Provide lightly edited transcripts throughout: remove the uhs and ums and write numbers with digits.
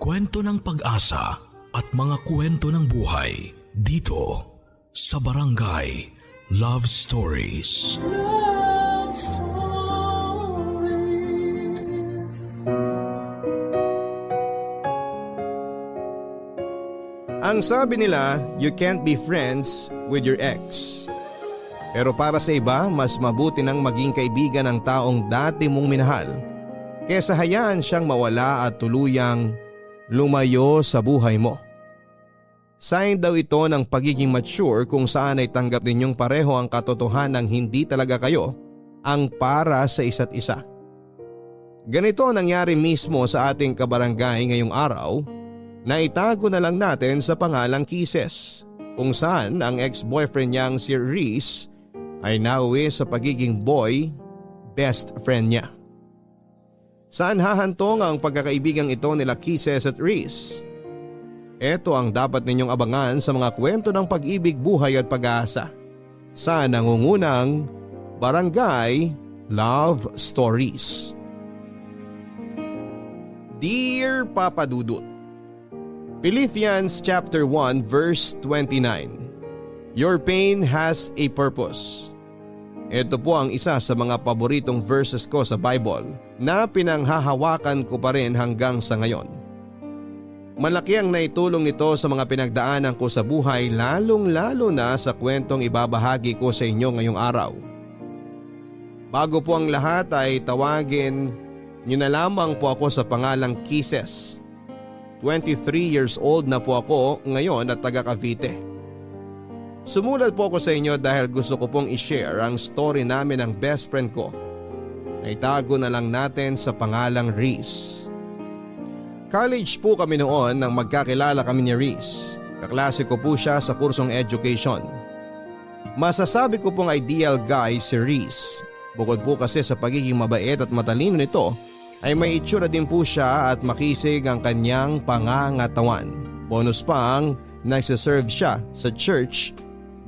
kwento ng pag-asa at mga kwento ng buhay dito sa Barangay Love Stories. Love Stories. Ang sabi nila, you can't be friends with your ex. Pero para sa iba, mas mabuti nang maging kaibigan ng taong dati mong minahal kesa hayaan siyang mawala at tuluyang lumayo sa buhay mo. Sign daw ito ng pagiging mature kung saan ay tanggap ninyong pareho ang katotohanang hindi talaga kayo ang para sa isa't isa. Ganito ang nangyari mismo sa ating kabarangay ngayong araw na itago na lang natin sa pangalang Kisses, kung saan ang ex-boyfriend niyang si Reese ay nauwi sa pagiging boy best friend niya. Saan hahantong ang pagkakaibigang ito nila Kisses at Reese? Ito ang dapat ninyong abangan sa mga kwento ng pag-ibig, buhay at pag-asa sa nangungunang Barangay Love Stories. Dear Papa Dudut, Philippians chapter 1 verse 29. Your pain has a purpose. Ito po ang isa sa mga paboritong verses ko sa Bible na pinanghahawakan ko pa rin hanggang sa ngayon. Malaki ang naitulong nito sa mga pinagdaanan ko sa buhay, lalong-lalo na sa kwentong ibabahagi ko sa inyo ngayong araw. Bago po ang lahat ay tawagin niyo na lamang po ako sa pangalang Kisses. 23 years old na po ako ngayon at taga Cavite. Sumulat po ako sa inyo dahil gusto ko pong i-share ang story namin ng best friend ko na itago na lang natin sa pangalang Reese. College po kami noon nang magkakilala kami ni Reese. Kaklase ko po siya sa kursong education. Masasabi ko pong ideal guy si Reese. Bukod po kasi sa pagiging mabait at matalino nito, ay may itsura din po siya at makisig ang kanyang pangangatawan. Bonus pa ang nagsiserve siya sa church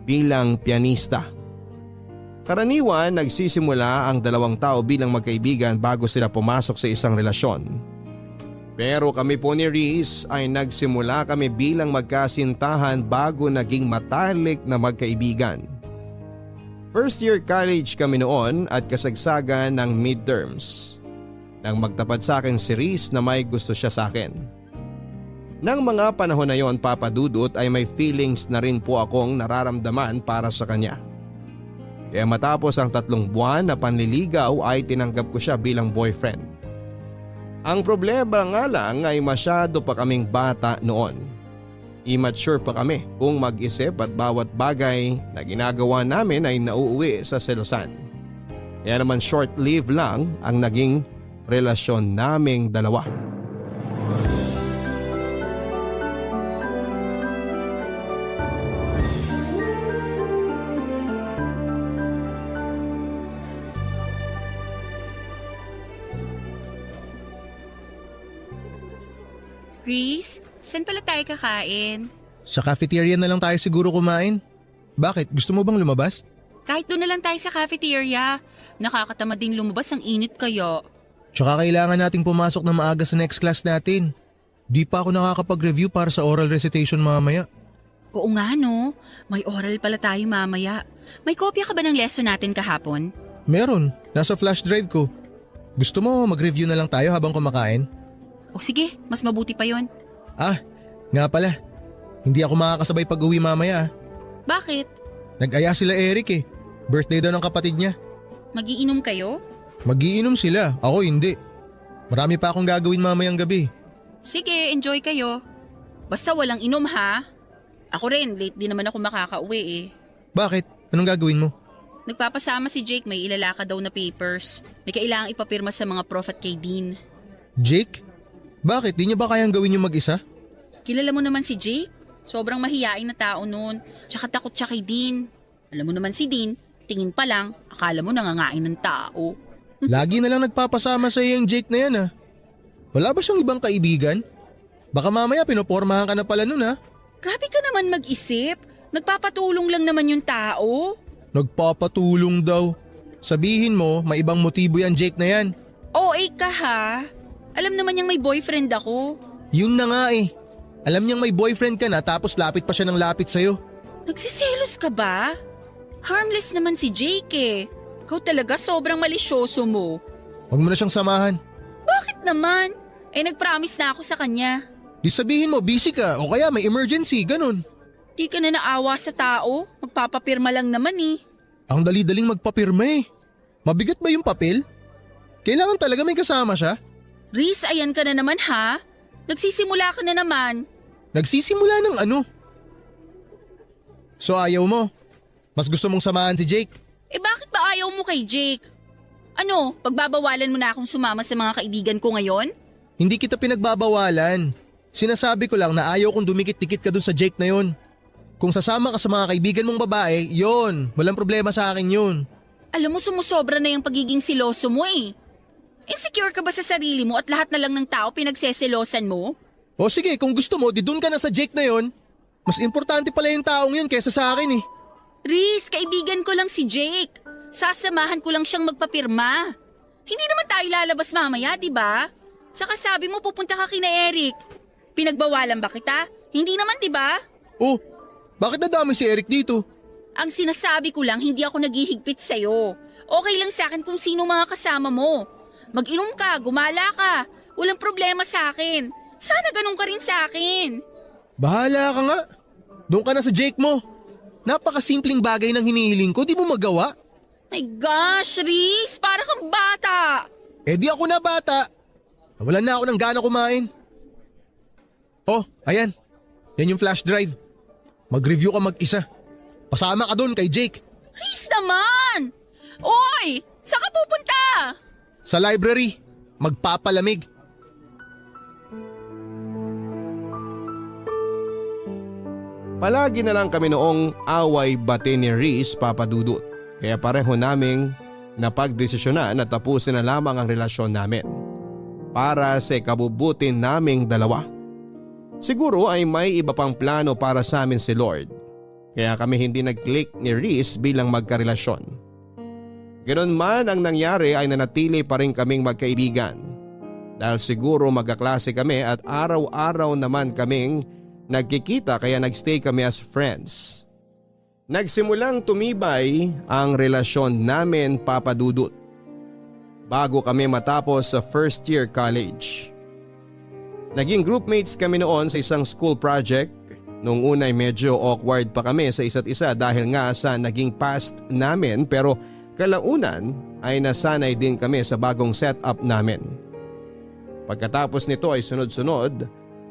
bilang pianista. Karaniwan nagsisimula ang dalawang tao bilang magkaibigan bago sila pumasok sa isang relasyon. Pero kami po ni Reese ay nagsimula kami bilang magkasintahan bago naging matalik na magkaibigan. First year college kami noon at kasagsagan ng midterms. Nang magtapat sa akin si Reese na may gusto siya sa akin. Nang mga panahon na yon, Papa Dudut, ay may feelings na rin po akong nararamdaman para sa kanya. Kaya matapos ang 3 buwan na panliligaw ay tinanggap ko siya bilang boyfriend. Ang problema nga lang ay masyado pa kaming bata noon. Immature pa kami kung mag-isip at bawat bagay na ginagawa namin ay nauuwi sa selosan. Kaya naman short-lived lang ang naging relasyon naming dalawa. Reese, saan pala tayo kakain? Sa cafeteria na lang tayo siguro kumain. Bakit? Gusto mo bang lumabas? Kahit doon na lang tayo sa cafeteria. Nakakatamad din lumabas, ang init kayo. Tsaka kailangan nating pumasok na maaga sa next class natin. Di pa ako nakakapag-review para sa oral recitation mamaya. Oo nga no, may oral pala tayo mamaya. May kopya ka ba ng lesson natin kahapon? Meron, nasa flash drive ko. Gusto mo mag-review na lang tayo habang kumakain? O sige, mas mabuti pa yon. Ah, nga pala. Hindi ako makakasabay pag-uwi mamaya. Bakit? Nag-aya sila Eric eh. Birthday daw ng kapatid niya. Magiinom kayo? Magiinom sila, ako hindi. Marami pa akong gagawin mamayang gabi. Sige, enjoy kayo. Basta walang inom ha. Ako rin, late din naman ako makakauwi eh. Bakit? Anong gagawin mo? Nagpapasama si Jake, may ilalaka daw na papers. May kailangang ipapirma sa mga prof at kay Dean. Jake? Bakit? Di niya ba kayang gawin yung mag-isa? Kilala mo naman si Jake? Sobrang mahiyain na tao noon. Tsaka takot siya kay Dean. Alam mo naman si Dean, tingin pa lang, akala mo nangangain ng tao. Lagi na lang nagpapasama sa iyo yung Jake na yan ah. Wala ba siyang ibang kaibigan? Baka mamaya pinopormahan ka na pala nun ah. Grabe ka naman mag-isip. Nagpapatulong lang naman yung tao. Nagpapatulong daw. Sabihin mo, may ibang motibo yan Jake na yan. OA ka ha. Alam naman niyang may boyfriend ako. Yun na nga eh. Alam niyang may boyfriend ka na tapos lapit pa siya ng lapit sa'yo. Nagsiselos ka ba? Harmless naman si Jake eh. Ikaw talaga sobrang malisyoso mo. Huwag mo na siyang samahan. Bakit naman? Nagpromise na ako sa kanya. Di sabihin mo busy ka o kaya may emergency, ganun. Di ka na naawa sa tao. Magpapapirma lang naman eh. Ang dali-daling magpapirma eh. Mabigat ba yung papel? Kailangan talaga may kasama siya? Reese, ayan ka na naman ha? Nagsisimula ka na naman. Nagsisimula ng ano? So ayaw mo? Mas gusto mong samahan si Jake? Bakit ba ayaw mo kay Jake? Ano, pagbabawalan mo na akong sumama sa mga kaibigan ko ngayon? Hindi kita pinagbabawalan. Sinasabi ko lang na ayaw kong dumikit-dikit ka dun sa Jake na yon. Kung sasama ka sa mga kaibigan mong babae, yon, walang problema sa akin yun. Alam mo, sumusobra na yung pagiging siloso mo eh. Insecure ka ba sa sarili mo at lahat na lang ng tao pinagseselosan mo? O sige, kung gusto mo, di dun ka na sa Jake na yon. Mas importante pala yung taong yun kaysa sa akin eh. Reese, kaibigan ko lang si Jake. Sasamahan ko lang siyang magpapirma. Hindi naman tayo lalabas mamaya, di ba? Saka sabi mo pupunta ka kina Eric. Pinagbawalan ba kita? Hindi naman, di ba? Oh, bakit nadami si Eric dito? Ang sinasabi ko lang, hindi ako naghihigpit sa'yo. Okay lang sa akin kung sino mga kasama mo. Mag-inom ka, gumala ka. Walang problema sa akin. Sana ganun ka rin sa akin. Bahala ka nga. Doon ka na sa Jake mo. Napakasimpleng bagay ng hinihiling ko, di mo magawa? My gosh, Reese, para kang bata. Di ako na bata. Nawalan na ako ng gana kumain. Oh, ayan. Yan yung flash drive. Mag-review ka mag-isa. Pasama ka doon kay Jake. Reese naman! Oy! Saan ka pupunta? Sa library. Magpapalamig. Palagi na lang kami noong away bate ni Reese, Papa Dudut. Kaya pareho naming napagdesisyonan na tapusin na lamang ang relasyon namin. Para sa kabubuti naming dalawa. Siguro ay may iba pang plano para sa amin si Lord. Kaya kami hindi nag-click ni Reese bilang magkarelasyon. Ganon man ang nangyari ay nanatili pa rin kaming magkaibigan. Dahil siguro magkaklase kami at araw-araw naman kaming nagkikita kaya nagstay kami as friends. Nagsimulang tumibay ang relasyon namin, Papa Dudut. Bago kami matapos sa first year college. Naging groupmates kami noon sa isang school project. Noong unay medyo awkward pa kami sa isa't isa dahil nga sa naging past namin pero kalaunan ay nasanay din kami sa bagong setup namin. Pagkatapos nito ay sunod-sunod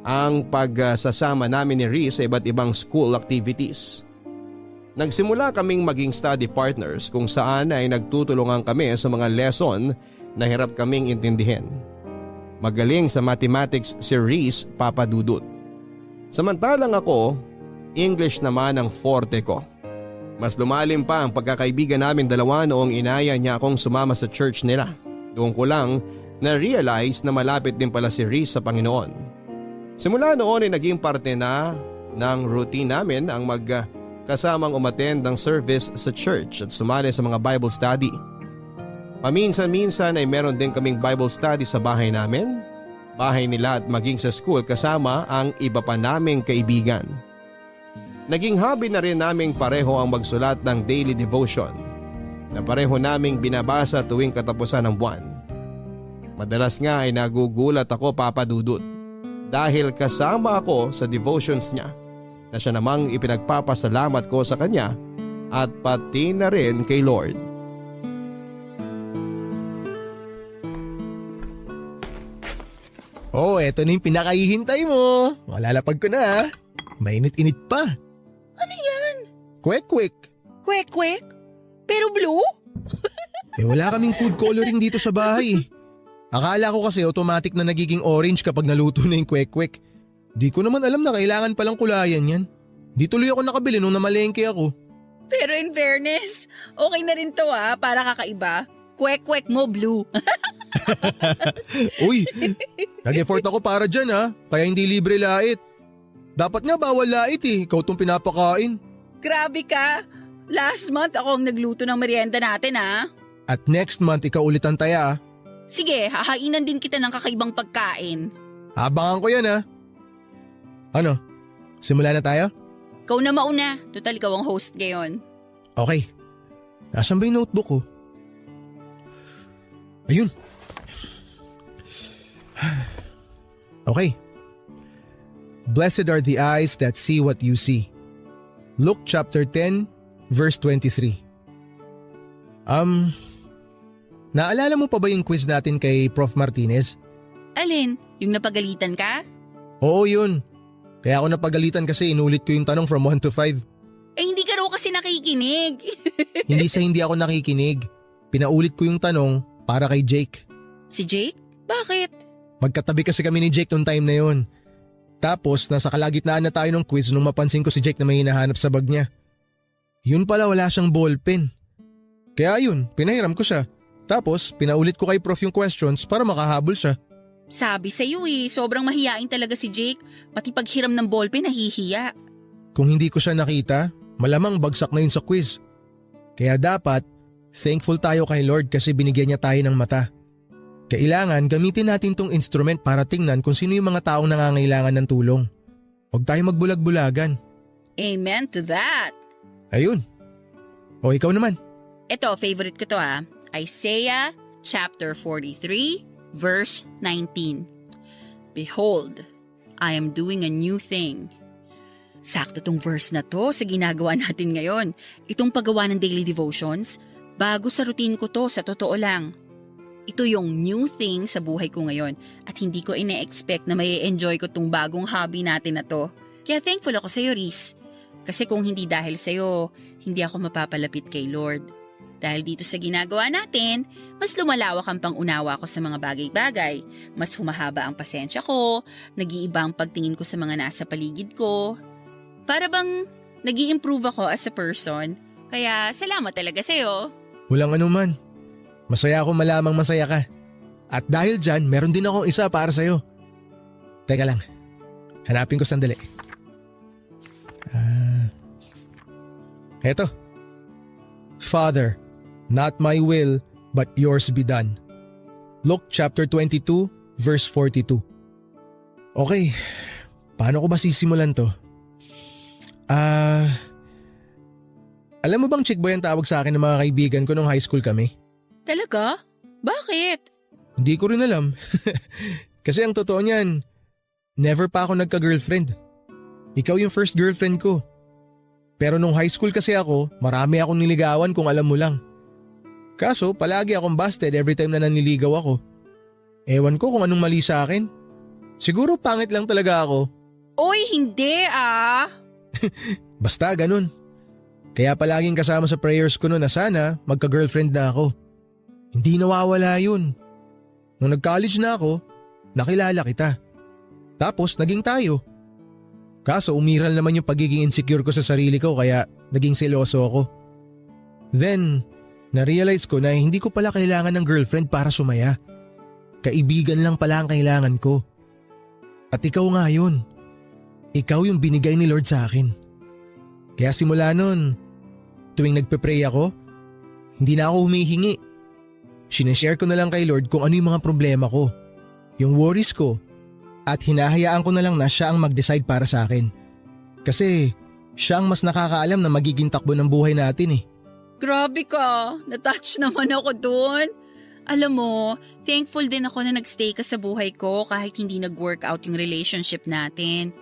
ang pagsasama namin ni Reese sa iba't ibang school activities. Nagsimula kaming maging study partners kung saan ay nagtutulungan kami sa mga lesson na hirap kaming intindihin. Magaling sa mathematics si Reese, Papa Dudut. Samantalang ako, English naman ang forte ko. Mas lumalim pa ang pagkakaibigan namin dalawa noong inaya niya akong sumama sa church nila. Doon ko lang na-realize na malapit din pala si Reese sa Panginoon. Simula noon ay naging parte na ng routine namin ang magkasamang umattend ng service sa church at sumali sa mga Bible study. Paminsan-minsan ay meron din kaming Bible study sa bahay namin, bahay nila at maging sa school kasama ang iba pa naming kaibigan. Naging hobby na rin naming pareho ang magsulat ng daily devotion na pareho naming binabasa tuwing katapusan ng buwan. Madalas nga ay nagugulat ako, Papa Dudut, dahil kasama ako sa devotions niya na siya namang ipinagpapasalamat ko sa kanya at pati na rin kay Lord. Oh, eto na yung pinakahihintay mo. Malalapag ko na. Mainit-init pa. Ano yan? Kwek-kwek. Kwek-kwek? Pero blue? Wala kaming food coloring dito sa bahay. Akala ko kasi automatic na nagiging orange kapag naluto na yung kwek-kwek. Di ko naman alam na kailangan palang kulayan yan. Di tuloy ako nakabili nung namalengke ako. Pero in fairness, okay na rin to para kakaiba. Kwek-kwek mo blue. Uy, nag-effort ako para dyan kaya hindi libre lait. Dapat nga bawal lait ikaw tong pinapakain. Grabe ka. Last month ako ang nagluto ng merienda natin At next month ikaw ulit ang taya Sige, hahainan din kita ng kakaibang pagkain. Abangan ko yan ha. Ano? Simula na tayo? Ikaw na mauna. Total, ikaw ang host ngayon. Okay. Nasaan ba yung notebook ko? Ayun. Okay. Blessed are the eyes that see what you see. Luke chapter 10, verse 23. Naalala mo pa ba yung quiz natin kay Prof. Martinez? Alin? Yung napagalitan ka? Oo yun. Kaya ako napagalitan kasi inulit ko yung tanong from 1 to 5. Eh hindi ka raw kasi nakikinig. Hindi ako nakikinig. Pinaulit ko yung tanong para kay Jake. Si Jake? Bakit? Magkatabi kasi kami ni Jake nung time na yon. Tapos nasa kalagitnaan na tayo ng quiz nung mapansin ko si Jake na may hinahanap sa bag niya. Yun pala, wala siyang ballpen. Kaya yun, pinahiram ko siya. Tapos pinaulit ko kay Prof yung questions para makahabol siya. Sabi sa'yo sobrang mahiyain talaga si Jake. Pati paghiram ng ballpen nahihiya. Kung hindi ko siya nakita, malamang bagsak na yun sa quiz. Kaya dapat, thankful tayo kay Lord kasi binigyan niya tayo ng mata. Kailangan gamitin natin tong instrument para tingnan kung sino yung mga taong nangangailangan ng tulong. Huwag tayo magbulag-bulagan. Amen to that. Ayun. O ikaw naman. Ito, favorite ko to Isaiah chapter 43 verse 19. Behold, I am doing a new thing. Sakto tong verse na to sa ginagawa natin ngayon. Itong paggawa ng daily devotions, bago sa routine ko to, sa totoo lang. Ito yung new thing sa buhay ko ngayon at hindi ko ine-expect na may enjoy ko tong bagong hobby natin na to. Kaya thankful ako sa'yo, Reese. Kasi kung hindi dahil sa'yo, hindi ako mapapalapit kay Lord. Dahil dito sa ginagawa natin, mas lumalawak ang pangunawa ko sa mga bagay-bagay. Mas humahaba ang pasensya ko, nag-iiba ang pagtingin ko sa mga nasa paligid ko. Para bang nag-i-improve ako as a person. Kaya salamat talaga sa'yo. Walang anuman. Masaya ako malamang masaya ka. At dahil dyan, meron din akong isa para sa'yo. Teka lang, hanapin ko sandali. Eto. Father, not my will, but yours be done. Luke chapter 22, verse 42. Okay, paano ko ba sisimulan to? Alam mo bang chick boy ang tawag sa akin ng mga kaibigan ko nung high school kami? Talaga? Bakit? Hindi ko rin alam. Kasi ang totoo niyan, never pa ako nagka-girlfriend. Ikaw yung first girlfriend ko. Pero nung high school kasi ako, marami akong niligawan kung alam mo lang. Kaso palagi akong busted every time na nanliligaw ako. Ewan ko kung anong mali sa akin. Siguro pangit lang talaga ako. Oy, hindi Basta ganun. Kaya palaging kasama sa prayers ko noon na sana magka-girlfriend na ako. Hindi nawawala yun. Nung nag-college na ako, nakilala kita. Tapos naging tayo. Kaso umiral naman yung pagiging insecure ko sa sarili ko kaya naging seloso ako. Then, na-realize ko na hindi ko pala kailangan ng girlfriend para sumaya. Kaibigan lang pala ang kailangan ko. At ikaw nga yun. Ikaw yung binigay ni Lord sa akin. Kaya simula nun, tuwing nagpe-pray ako, hindi na ako humihingi. Sineshare ko na lang kay Lord kung ano yung mga problema ko, yung worries ko, at hinahayaan ko na lang na siya ang mag-decide para sa akin. Kasi siya ang mas nakakaalam na magiging takbo ng buhay natin . Grabe ka. Natouch naman ako dun. Alam mo, thankful din ako na nagstay ka sa buhay ko kahit hindi nag-work out yung relationship natin.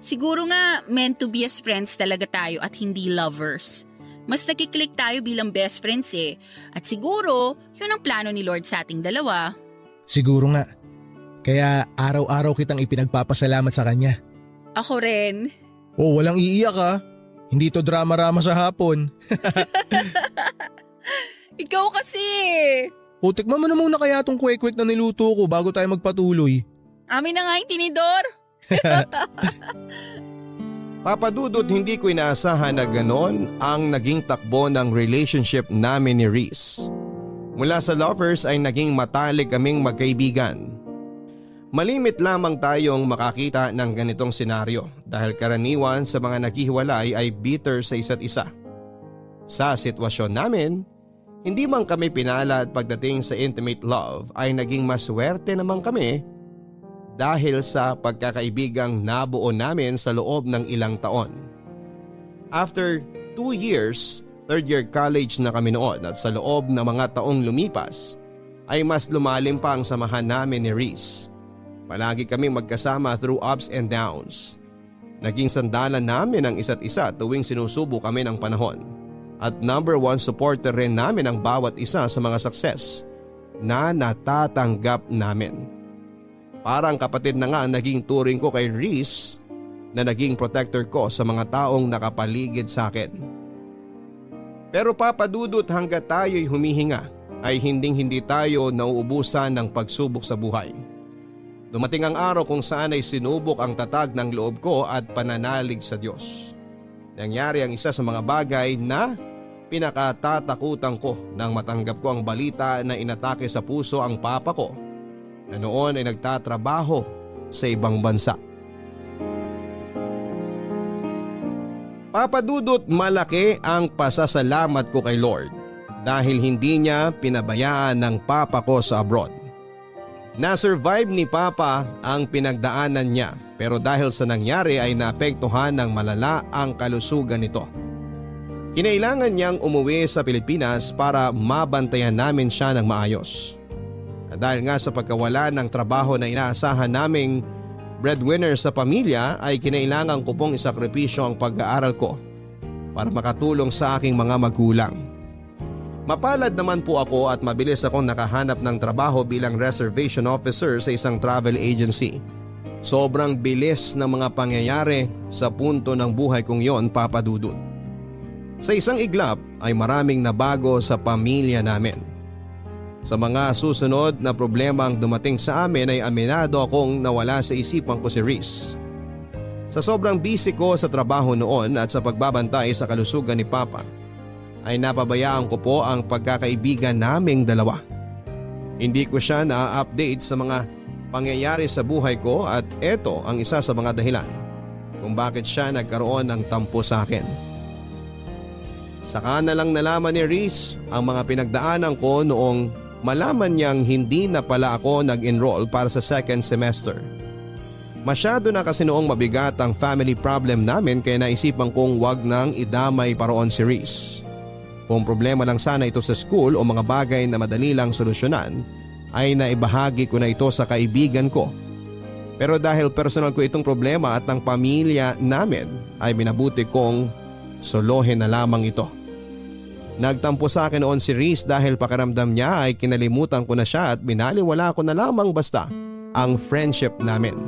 Siguro nga meant to be as friends talaga tayo at hindi lovers. Mas nakiklik tayo bilang best friends . At siguro, yun ang plano ni Lord sa ating dalawa. Siguro nga. Kaya araw-araw kitang ipinagpapasalamat sa kanya. Ako rin. Oh, walang iiyak . Hindi to drama-rama sa hapon. Ikaw kasi. O, tikman mo na muna kaya tong kwek-kwek na niluto ko bago tayo magpatuloy. Amin na nga yung tinidor. Papa Dudut, hindi ko inaasahan na ganon ang naging takbo ng relationship namin ni Reese. Mula sa lovers ay naging matalik kaming magkaibigan. Malimit lamang tayong makakita ng ganitong senaryo dahil karaniwan sa mga naghihiwalay ay bitter sa isa't isa. Sa sitwasyon namin, hindi man kami pinalad pagdating sa intimate love ay naging maswerte naman kami dahil sa pagkakaibigang nabuo namin sa loob ng ilang taon. After 2 years, third year college na kami noon at sa loob ng mga taong lumipas ay mas lumalim pa ang samahan namin ni Reese. Palagi kami magkasama through ups and downs. Naging sandalan namin ang isa't isa tuwing sinusubo kami ng panahon. At number 1 supporter rin namin ang bawat isa sa mga success na natatanggap namin. Parang kapatid na nga ang naging turing ko kay Reese na naging protector ko sa mga taong nakapaligid sa akin. Pero Papa Dudut, hanggat tayo'y humihinga ay hindi tayo nauubusan ng pagsubok sa buhay. Dumating ang araw kung saan ay sinubok ang tatag ng loob ko at pananalig sa Diyos. Nangyari ang isa sa mga bagay na pinakatatakutan ko nang matanggap ko ang balita na inatake sa puso ang papa ko na noon ay nagtatrabaho sa ibang bansa. Papa Dudut, malaki ang pasasalamat ko kay Lord dahil hindi niya pinabayaan ng papa ko sa abroad. Na-survive ni Papa ang pinagdaanan niya pero dahil sa nangyari ay naapektuhan ng malala ang kalusugan nito. Kinailangan niyang umuwi sa Pilipinas para mabantayan namin siya ng maayos. At dahil nga sa pagkawala ng trabaho na inaasahan naming breadwinner sa pamilya ay kinailangan ko pong isakripisyo ang pag-aaral ko para makatulong sa aking mga magulang. Mapalad naman po ako at mabilis akong nakahanap ng trabaho bilang reservation officer sa isang travel agency. Sobrang bilis ng mga pangyayari sa punto ng buhay kong yon, Papa Dudut. Sa isang iglap ay maraming nabago sa pamilya namin. Sa mga susunod na problema ang dumating sa amin ay aminado akong nawala sa isipan ko si Reese. Sa sobrang busy ko sa trabaho noon at sa pagbabantay sa kalusugan ni Papa, ay napabayaan ko po ang pagkakaibigan naming dalawa. Hindi ko siya na-update sa mga pangyayari sa buhay ko at eto ang isa sa mga dahilan kung bakit siya nagkaroon ng tampo sa akin. Saka na lang nalaman ni Reese ang mga pinagdaanan ko noong malaman niyang hindi na pala ako nag-enroll para sa second semester. Masyado na kasi noong mabigat ang family problem namin kaya naisipan kong wag nang idamay paroon si Reese. Kung problema lang sana ito sa school o mga bagay na madali lang solusyonan, ay naibahagi ko na ito sa kaibigan ko. Pero dahil personal ko itong problema at ng pamilya namin, ay minabuti kong solohin na lamang ito. Nagtampo sa akin noon si Reese dahil pakiramdam niya ay kinalimutan ko na siya at binaliwala ko na lamang basta ang friendship namin.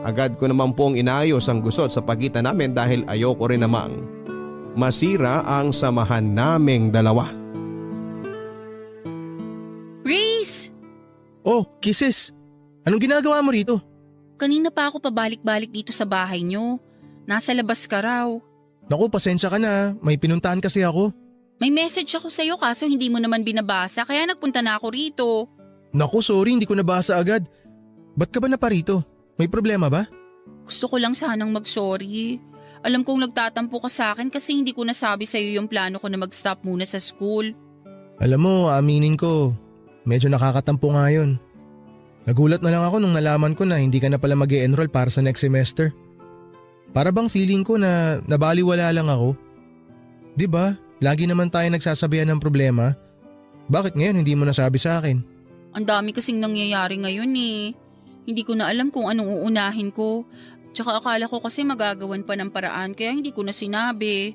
Agad ko naman pong inayos ang gusot sa pagitan namin dahil ayoko rin namang masira ang samahan naming dalawa. Reese! Oh, Kisses! Anong ginagawa mo rito? Kanina pa ako pabalik-balik dito sa bahay niyo. Nasa labas ka raw. Naku, pasensya ka na. May pinuntahan kasi ako. May message ako sa'yo kaso hindi mo naman binabasa kaya nagpunta na ako rito. Naku, sorry, hindi ko nabasa agad. Ba't ka ba na pa rito? May problema ba? Gusto ko lang sanang mag-sorry. Alam kong nagtatampo ka sa akin kasi hindi ko nasabi sa'yo yung plano ko na mag-stop muna sa school. Alam mo, aminin ko, medyo nakakatampo nga yun. Nagulat na lang ako nung nalaman ko na hindi ka na pala mag-e-enroll para sa next semester. Para bang feeling ko na nabaliwala lang ako. 'Di ba? Lagi naman tayo nagsasabihan ng problema. Bakit ngayon hindi mo nasabi sa akin? Ang dami kasing nangyayari ngayon eh. Hindi ko na alam kung anong uunahin ko. Tsaka akala ko kasi magagawan pa ng paraan kaya hindi ko na sinabi.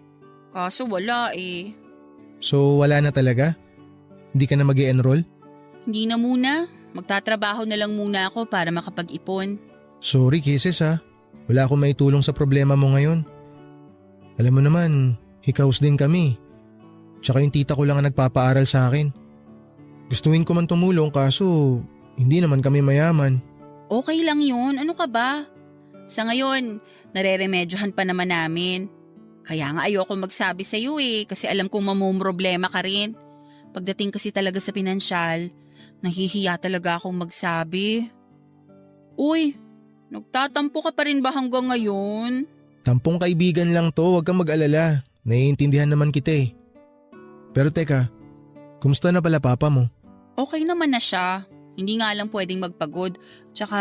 Kaso wala eh. So wala na talaga? Hindi ka na mag-e-enroll? Hindi na muna. Magtatrabaho na lang muna ako para makapag-ipon. Sorry Kisses ha. Wala akong maitulong sa problema mo ngayon. Alam mo naman, hikaos din kami. Tsaka yung tita ko lang ang nagpapaaral sa akin. Gustuin ko man tumulong kaso hindi naman kami mayaman. Okay lang yun. Ano ka ba? Sa ngayon, nareremedyohan pa naman namin. Kaya nga ayoko magsabi sa iyo eh kasi alam kong mamumroblema ka rin. Pagdating kasi talaga sa pinansyal, nahihiya talaga akong magsabi. Uy, nagtatampo ka pa rin ba hanggang ngayon? Tampong kaibigan lang to, huwag kang mag-alala. Naiintindihan naman kita eh. Pero teka, kumusta na pala papa mo? Okay naman na siya. Hindi nga lang pwedeng magpagod. Tsaka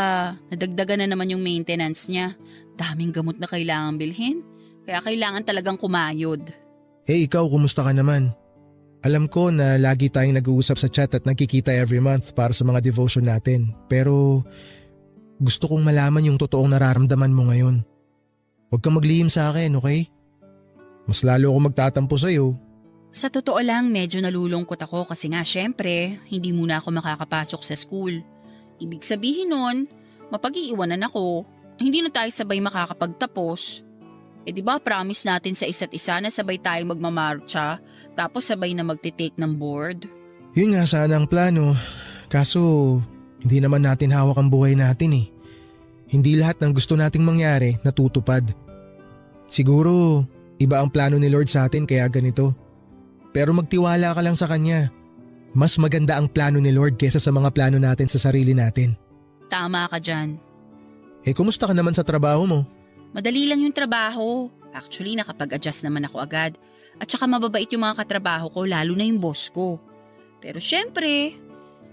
nadagdagan na naman yung maintenance niya. Daming gamot na kailangan bilhin. Kaya kailangan talagang kumayod. Ikaw, kumusta ka naman? Alam ko na lagi tayong nag-uusap sa chat at nagkikita every month para sa mga devotion natin. Pero gusto kong malaman yung totoong nararamdaman mo ngayon. Huwag kang maglihim sa akin, okay? Mas lalo ako magtatampo sa'yo. Sa totoo lang, medyo nalulungkot ako kasi nga syempre, hindi muna ako makakapasok sa school. Ibig sabihin nun, mapag-iiwanan ako. Hindi na tayo sabay makakapagtapos. Di ba promise natin sa isa't isa na sabay tayo magmamarcha, tapos sabay na magtitake ng board? Yun nga sana ang plano. Kaso, hindi naman natin hawak ang buhay natin eh. Hindi lahat ng gusto nating mangyari natutupad. Siguro, iba ang plano ni Lord sa atin kaya ganito. Pero magtiwala ka lang sa Kanya. Mas maganda ang plano ni Lord kesa sa mga plano natin sa sarili natin. Tama ka dyan. Kumusta ka naman sa trabaho mo? Madali lang yung trabaho. Actually, nakapag-adjust naman ako agad. At saka mababait yung mga katrabaho ko, lalo na yung boss ko. Pero syempre,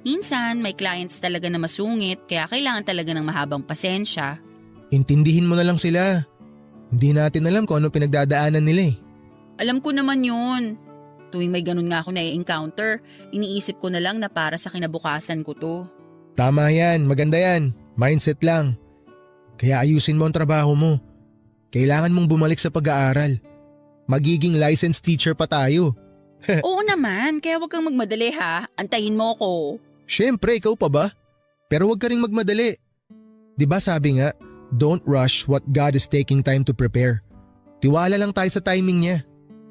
minsan may clients talaga na masungit kaya kailangan talaga ng mahabang pasensya. Intindihin mo na lang sila. Hindi natin alam kung ano pinagdadaanan nila eh. Alam ko naman yun. Tuwing may ganun nga ako na-encounter, iniisip ko na lang na para sa kinabukasan ko to. Tama yan, maganda yan. Mindset lang. Kaya ayusin mo ang trabaho mo. Kailangan mong bumalik sa pag-aaral. Magiging licensed teacher pa tayo. Oo naman, kaya wag kang magmadali ha. Antayin mo ko. Siyempre, ikaw pa ba? Pero wag ka ring magmadali. 'Di ba sabi nga, don't rush what God is taking time to prepare. Tiwala lang tayo sa timing niya.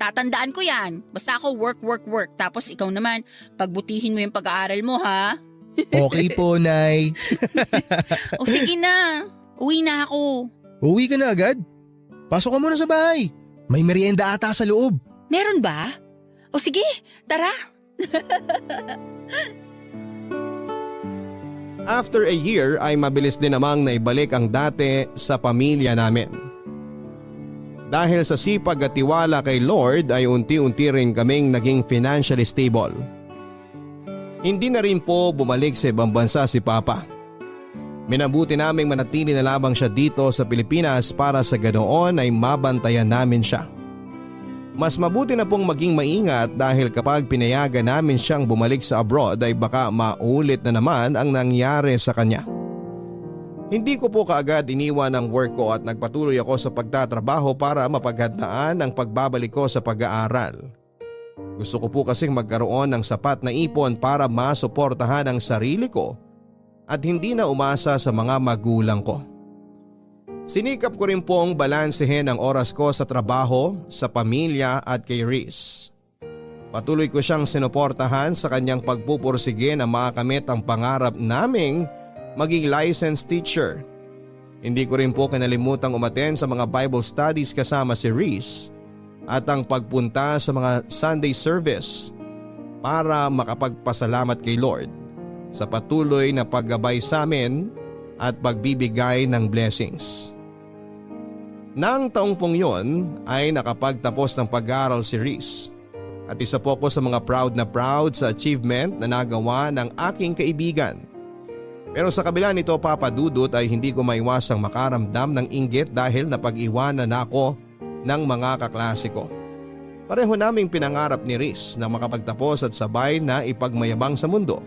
Tatandaan ko yan. Basta ako work. Tapos ikaw naman, pagbutihin mo yung pag-aaral mo ha. Okay po, Nay. O sige na, uwi na ako. Uwi ka na agad? Pasok ka muna sa bahay. May merienda ata sa loob. Meron ba? O sige, tara. After a year ay mabilis din namang naibalik ang dati sa pamilya namin. Dahil sa sipag at tiwala kay Lord ay unti-unti rin kaming naging financially stable. Hindi na rin po bumalik sa ibang bansa si Papa. Minabuti naming manatili na lamang siya dito sa Pilipinas para sa ganoon ay mabantayan namin siya. Mas mabuti na pong maging maingat dahil kapag pinayagan namin siyang bumalik sa abroad ay baka maulit na naman ang nangyari sa kanya. Hindi ko po kaagad iniwan ang work ko at nagpatuloy ako sa pagtatrabaho para mapaghandaan ang pagbabalik ko sa pag-aaral. Gusto ko po kasing magkaroon ng sapat na ipon para masuportahan ang sarili ko at hindi na umasa sa mga magulang ko. Sinikap ko rin pong balansehin ang oras ko sa trabaho, sa pamilya at kay Riz. Patuloy ko siyang sinuportahan sa kanyang pagpupursige na makamit ang pangarap naming maging licensed teacher. Hindi ko rin po kinalimutang umattend sa mga Bible studies kasama si Riz at ang pagpunta sa mga Sunday service para makapagpasalamat kay Lord sa patuloy na paggabay sa amin at pagbibigay ng blessings. Nang taong pong yon ay nakapagtapos ng pag-aaral si Riz at isa po ko sa mga proud sa achievement na nagawa ng aking kaibigan. Pero sa kabila nito, Papa Dudut, ay hindi ko maiwasang makaramdam ng inggit dahil napag-iwanan na ako ng mga kaklase ko. Pareho naming pinangarap ni Riz na makapagtapos at sabay na ipagmayabang sa mundo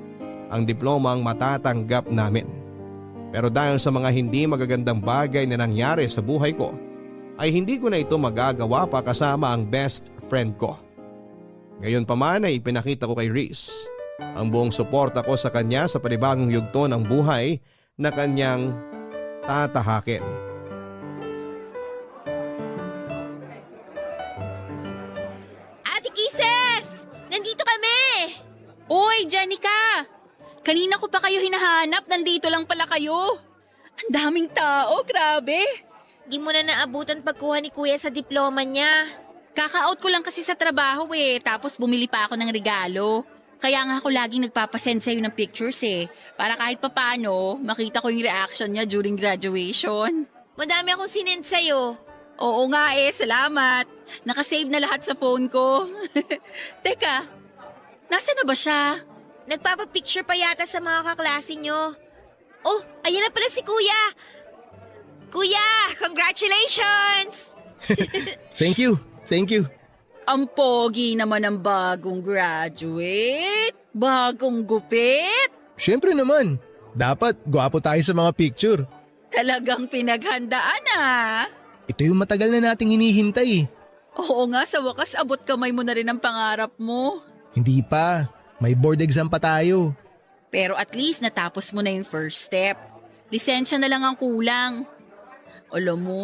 ang diplomang matatanggap namin. Pero dahil sa mga hindi magagandang bagay na nangyari sa buhay ko, ay hindi ko na ito magagawa pa kasama ang best friend ko. Gayunpaman ay ipinakita ko kay Riz ang buong suporta ko sa kanya sa panibagong yugto ng buhay na kanyang tatahakin. Ate Kisses! Nandito kami! Uy, Jenica! Kanina ko pa kayo hinahanap, nandito lang pala kayo. Ang daming tao, grabe. Di mo na naabutan pagkuha ni Kuya sa diploma niya. Kaka-out ko lang kasi sa trabaho tapos bumili pa ako ng regalo. Kaya nga ako laging nagpapasend sa'yo ng pictures para kahit papano makita ko yung reaction niya during graduation. Madami akong sinend sa'yo. Oo nga salamat. Nakasave na lahat sa phone ko. Teka, nasa na ba siya? Nagpapapicture pa yata sa mga kaklase nyo. Oh, ayan na pala si Kuya! Kuya, congratulations! Thank you, thank you. Ang pogi naman ng bagong graduate. Bagong gupit. Siyempre naman, dapat gwapo tayo sa mga picture. Talagang pinaghandaan ah. Ito yung matagal na nating hinihintay eh. Oo nga, sa wakas abot kamay mo na rin ang pangarap mo. Hindi pa, may board exam pa tayo. Pero at least natapos mo na yung first step. Lisensya na lang ang kulang. Alam mo,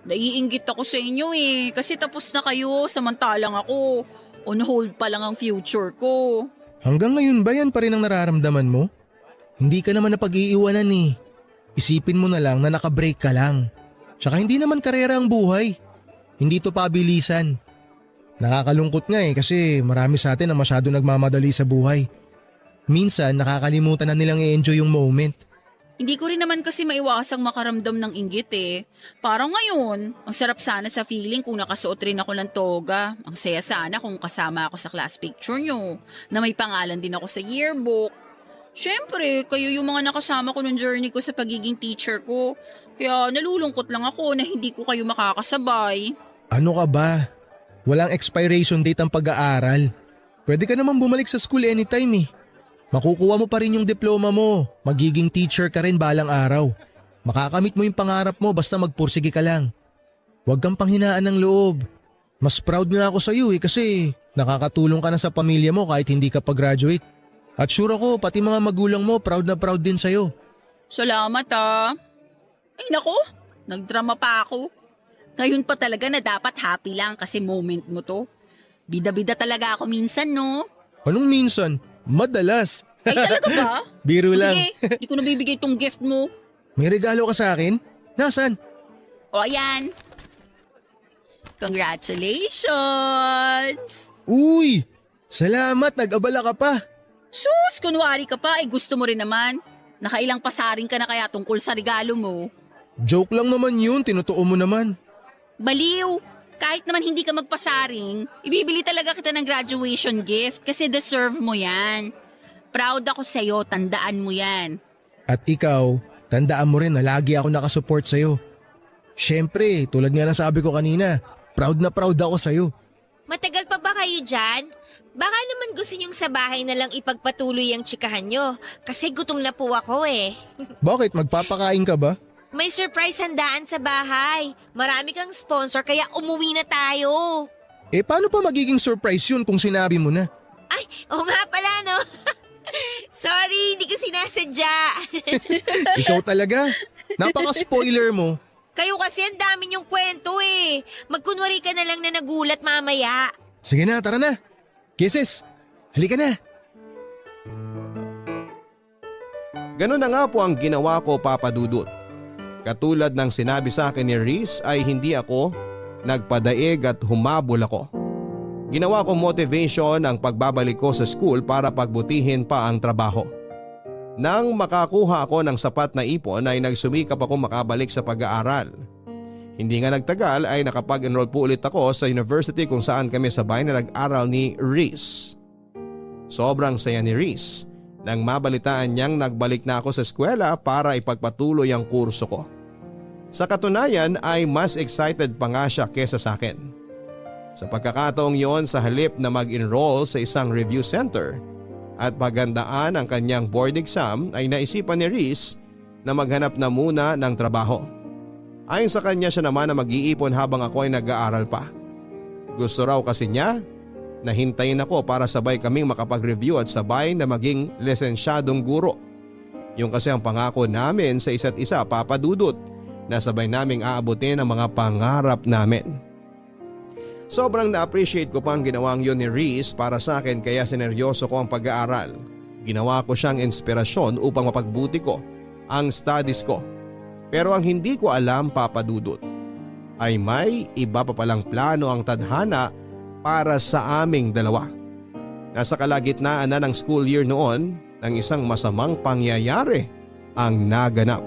naiinggit ako sa inyo eh. Kasi tapos na kayo, samantalang ako. On hold pa lang ang future ko. Hanggang ngayon ba yan pa rin ang nararamdaman mo? Hindi ka naman napag-iiwanan eh. Isipin mo na lang na nakabreak ka lang. Tsaka hindi naman karera ang buhay. Hindi to pabilisan. Nakakalungkot nga eh kasi marami sa atin na masyado nagmamadali sa buhay. Minsan nakakalimutan na nilang i-enjoy yung moment. Hindi ko rin naman kasi maiwasang makaramdam ng inggit eh. Parang ngayon, ang sarap sana sa feeling kung nakasuot rin ako ng toga. Ang saya sana kung kasama ako sa class picture nyo, na may pangalan din ako sa yearbook. Siyempre, kayo yung mga nakasama ko nung journey ko sa pagiging teacher ko. Kaya nalulungkot lang ako na hindi ko kayo makakasabay. Ano ka ba? Walang expiration date ang pag-aaral. Pwede ka naman bumalik sa school anytime eh. Makukuha mo pa rin yung diploma mo. Magiging teacher ka rin balang araw. Makakamit mo yung pangarap mo basta magpursige ka lang. Huwag kang panghinaan ng loob. Mas proud nga ako sa iyo eh kasi nakakatulong ka na sa pamilya mo kahit hindi ka pa-graduate. At sure ako pati mga magulang mo proud na proud din sa'yo. Salamat ah. Ay nako, nagdrama pa ako. Ngayon pa talaga na dapat happy lang kasi moment mo to. Bida-bida talaga ako minsan no. Anong minsan? Madalas. Ay talaga ba? Biro lang. Sige, di ko nabibigay tong gift mo. May regalo ka sa akin? Nasaan? O ayan. Congratulations! Uy! Salamat, nag-abala ka pa. Sus, kunwari ka pa, eh gusto mo rin naman. Nakailang pasaring ka na kaya tungkol sa regalo mo. Joke lang naman yun, tinutuo mo naman. Baliw! Kahit naman hindi ka magpasaring, ibibili talaga kita ng graduation gift kasi deserve mo yan. Proud ako sa'yo, tandaan mo yan. At ikaw, tandaan mo rin na lagi ako nakasupport sa'yo. Siyempre, tulad nga ng sabi ko kanina, proud na proud ako sa'yo. Matagal pa ba kayo dyan? Baka naman gusto nyong sa bahay na lang ipagpatuloy ang tsikahan nyo. Kasi gutom na po ako eh. Bakit, magpapakain ka ba? May surprise handaan sa bahay. Marami kang sponsor kaya umuwi na tayo. Eh paano pa magiging surprise yun kung sinabi mo na? Ay, oo nga pala no. Sorry, hindi ko sinasadya. Ikaw talaga? Napaka-spoiler mo. Kayo kasi ang dami niyong kwento eh. Magkunwari ka na lang na nagulat mamaya. Sige na, tara na. Kisses, halika na. Ganun na nga po ang ginawa ko, Papa Dudut. Katulad ng sinabi sa akin ni Reese ay hindi ako nagpadaig at humabol ako. Ginawa kong motivation ang pagbabalik ko sa school para pagbutihin pa ang trabaho. Nang makakuha ako ng sapat na ipon ay nagsumikap ako makabalik sa pag-aaral. Hindi nga nagtagal ay nakapag-enroll po ulit ako sa university kung saan kami sabay na nag-aral ni Reese. Sobrang saya ni Reese nang mabalitaan niyang nagbalik na ako sa eskwela para ipagpatuloy ang kurso ko. Sa katunayan ay mas excited pa nga siya kesa sa akin. Sa pagkakataong yon, sa halip na mag-enroll sa isang review center at paghandaan ang kanyang board exam ay naisipan ni Reese na maghanap na muna ng trabaho. Ayon sa kanya, siya naman na mag-iipon habang ako ay nag-aaral pa. Gusto raw kasi niya na hintayin ako para sabay kaming makapag-review at sabay na maging lisensyadong guro. Yung kasi ang pangako namin sa isa't isa, Papa Dudut, na sabay naming aabutin ang mga pangarap namin. Sobrang na-appreciate ko pa ang ginawang yun ni Reese para sa akin kaya sineryoso ko ang pag-aaral. Ginawa ko siyang inspirasyon upang mapagbuti ko ang studies ko. Pero ang hindi ko alam, Papa Dudut, ay may iba pa palang plano ang tadhana para sa aming dalawa. Nasa kalagitnaan na ng school year noon nang isang masamang pangyayari ang naganap.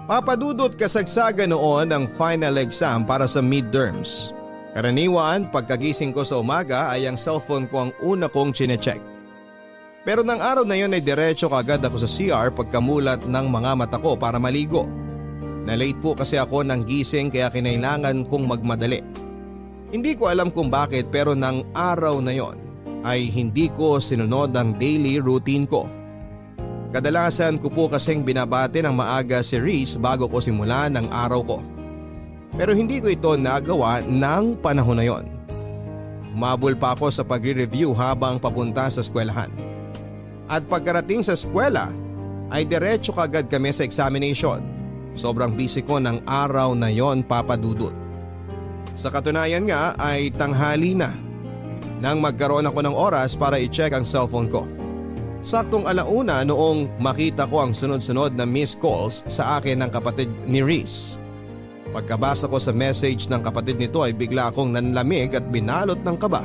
Papa Dudut, kasagsagan noon ang final exam para sa midterms. Karaniwan, pagkagising ko sa umaga ay ang cellphone ko ang una kong chinecheck. Pero ng araw na yon ay diretso kagad ako sa CR pagkamulat ng mga mata ko para maligo. Na-late po kasi ako ng gising kaya kinailangan kong magmadali. Hindi ko alam kung bakit pero ng araw na yon ay hindi ko sinunod ang daily routine ko. Kadalasan ko po kasing binabati ng maaga si Reese bago ko simulan ng araw ko. Pero hindi ko ito nagawa ng panahon na yon. Umabol pa ako sa pagre-review habang papunta sa eskwelahan. At pagkarating sa eskwela ay diretso kagad kami sa examination. Sobrang busy ko ng araw na yon, Papa Dudut. Sa katunayan nga ay tanghali na nang magkaroon ako ng oras para i-check ang cellphone ko. Saktong 1:00 noong makita ko ang sunod-sunod na missed calls sa akin ng kapatid ni Reese. Pagkabasa ko sa message ng kapatid nito ay bigla akong nanlamig at binalot ng kaba.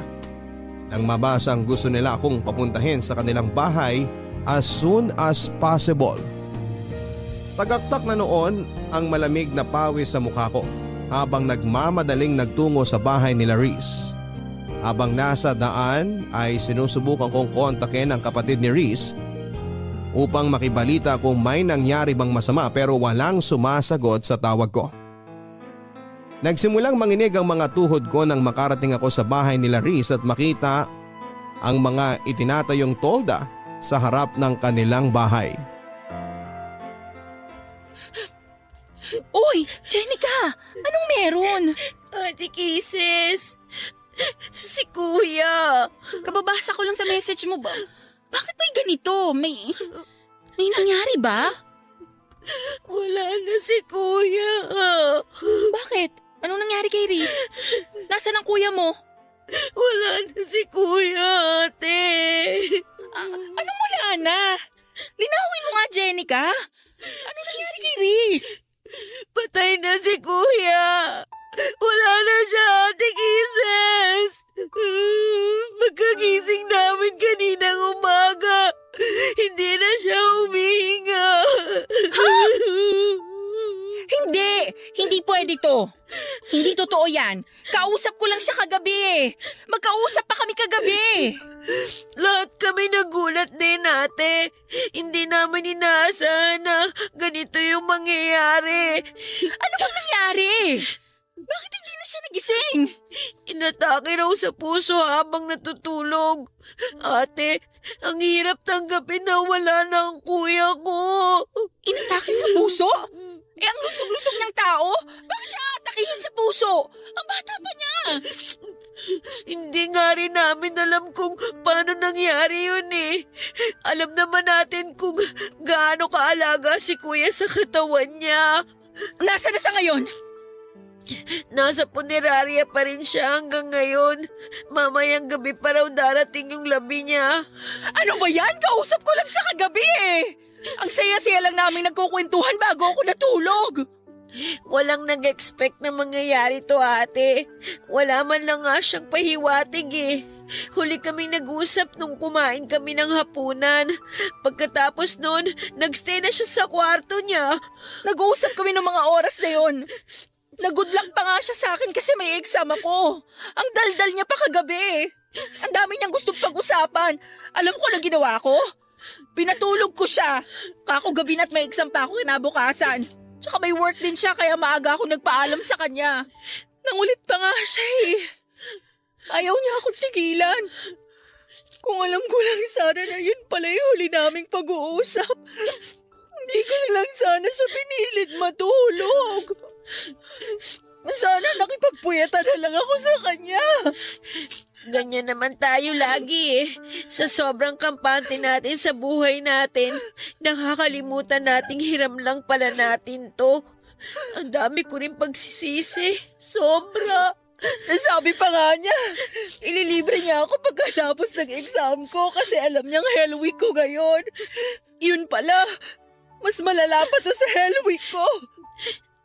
Nang mabasa ang gusto nila akong papuntahin sa kanilang bahay as soon as possible. Tagaktak na noon ang malamig na pawis sa mukha ko habang nagmamadaling nagtungo sa bahay nila Reese. Habang nasa daan ay sinusubukan kong kontakin ang kapatid ni Reese upang makibalita kung may nangyari bang masama pero walang sumasagot sa tawag ko. Nagsimulang manginig ang mga tuhod ko nang makarating ako sa bahay nila Reese at makita ang mga itinatayong tolda sa harap ng kanilang bahay. Uy, Jenica! Anong meron? Ate Kisses, si Kuya. Kababasa ko lang sa message mo ba? Bakit may ganito? May nangyari ba? Wala na si Kuya. Bakit? Anong nangyari kay Reese? Nasaan ang kuya mo? Wala na si Kuya, ate. Anong wala na? Linawin mo nga, Jenica. Anong nangyari kay Reese? Patay na si Kuya. Wala na siya, Ate Kisses. Pagkagising namin kaninang umaga, hindi na siya humihinga. Hindi pwede to. Hindi totoo yan. Kausap ko lang siya kagabi. Magkausap pa kami kagabi. Lahat kami nagulat din, ate. Hindi namin inaasahan na ganito yung mangyayari. Ano bang nangyari? Bakit hindi na siya nagising? Inatake raw sa puso habang natutulog. Ate, ang hirap tanggapin na wala na ang kuya ko. Inatake sa puso? Ang lusog-lusog ng tao? Bakit siya atakihin sa puso? Ang bata pa niya. Hindi nga rin namin alam kung paano nangyari yun eh. Alam naman natin kung gaano kaalaga si kuya sa katawan niya. Nasaan na siya ngayon? Nasa punerarya pa rin siya hanggang ngayon. Mamayang gabi pa raw darating yung labi niya. Ano ba yan? Kausap ko lang siya kagabi eh. Ang saya-saya lang namin nagkukwentuhan bago ako natulog. Walang nag-expect na mangyayari to, ate. Wala man lang nga siyang pahiwatig eh. Huli kaming nag-usap nung kumain kami ng hapunan. Pagkatapos nun, nagstay na siya sa kwarto niya. Nag-uusap kami ng mga oras na yon. Nag-good luck pa nga siya sa akin kasi may exam ako. Ang daldal niya pa kagabi. Ang dami niyang gustong pag-usapan. Alam ko na ginawa ko? Pinatulog ko siya. Kako gabi na't may exam pa ako kinabukasan. Tsaka may work din siya kaya maaga ako nagpaalam sa kanya. Nangulit pa nga siya eh. Ayaw niya akong tigilan. Kung alam ko lang sana na yun pala yung huli naming pag-uusap. Hindi ko lang sana siya pinilit matulog. Sana nakipagpuyatan na lang ako sa kanya. Ganyan naman tayo lagi eh. Sa sobrang kampante natin sa buhay natin, nakakalimutan nating hiram lang pala natin to. Ang dami ko rin pagsisisi. Sobra. Sabi pa nga niya, ililibre niya ako pagkatapos ng exam ko kasi alam niyang Hell Week ko ngayon. Yun pala, mas malala pa to sa Hell Week ko.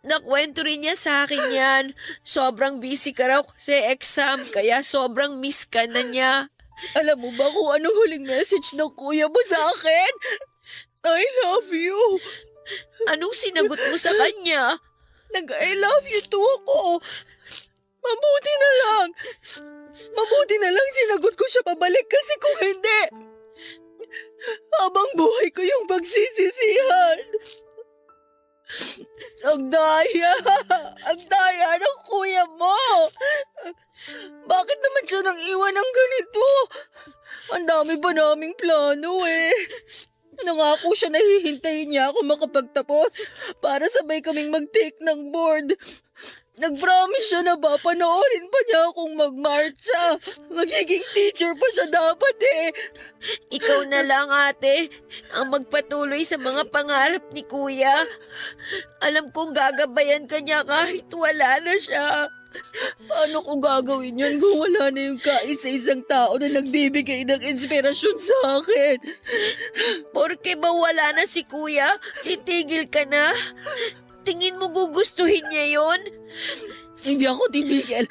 Nakwento rin niya sa akin yan. Sobrang busy ka raw kasi exam, kaya sobrang miss ka na niya. Alam mo ba kung ano huling message ng kuya mo sa akin? I love you. Anong sinagot mo sa kanya? Nag-I love you too ako. Mabuti na lang. Mabuti na lang sinagot ko siya pabalik kasi kung hindi, habang buhay ko yung pagsisisihan. Ang daya ng kuya mo. Bakit naman siya nang iwan ng ganito? Ang dami pa naming plano eh. Nangako siya na hihintayin niya ako makapagtapos para sabay kaming mag-take ng board. Nag-promise siya na ba panoorin pa niya akong magmarcha. Magiging teacher pa siya dapat eh. Ikaw na lang, ate, ang magpatuloy sa mga pangarap ni kuya. Alam kong gagabayan ka niya kahit wala na siya. Paano ko gagawin yan kung wala na yung kaisa-isang tao na nagbibigay ng inspirasyon sa akin? Porke ba wala na si kuya, titigil ka na? Tingin mo gugustuhin niya yon? Hindi ako titigil.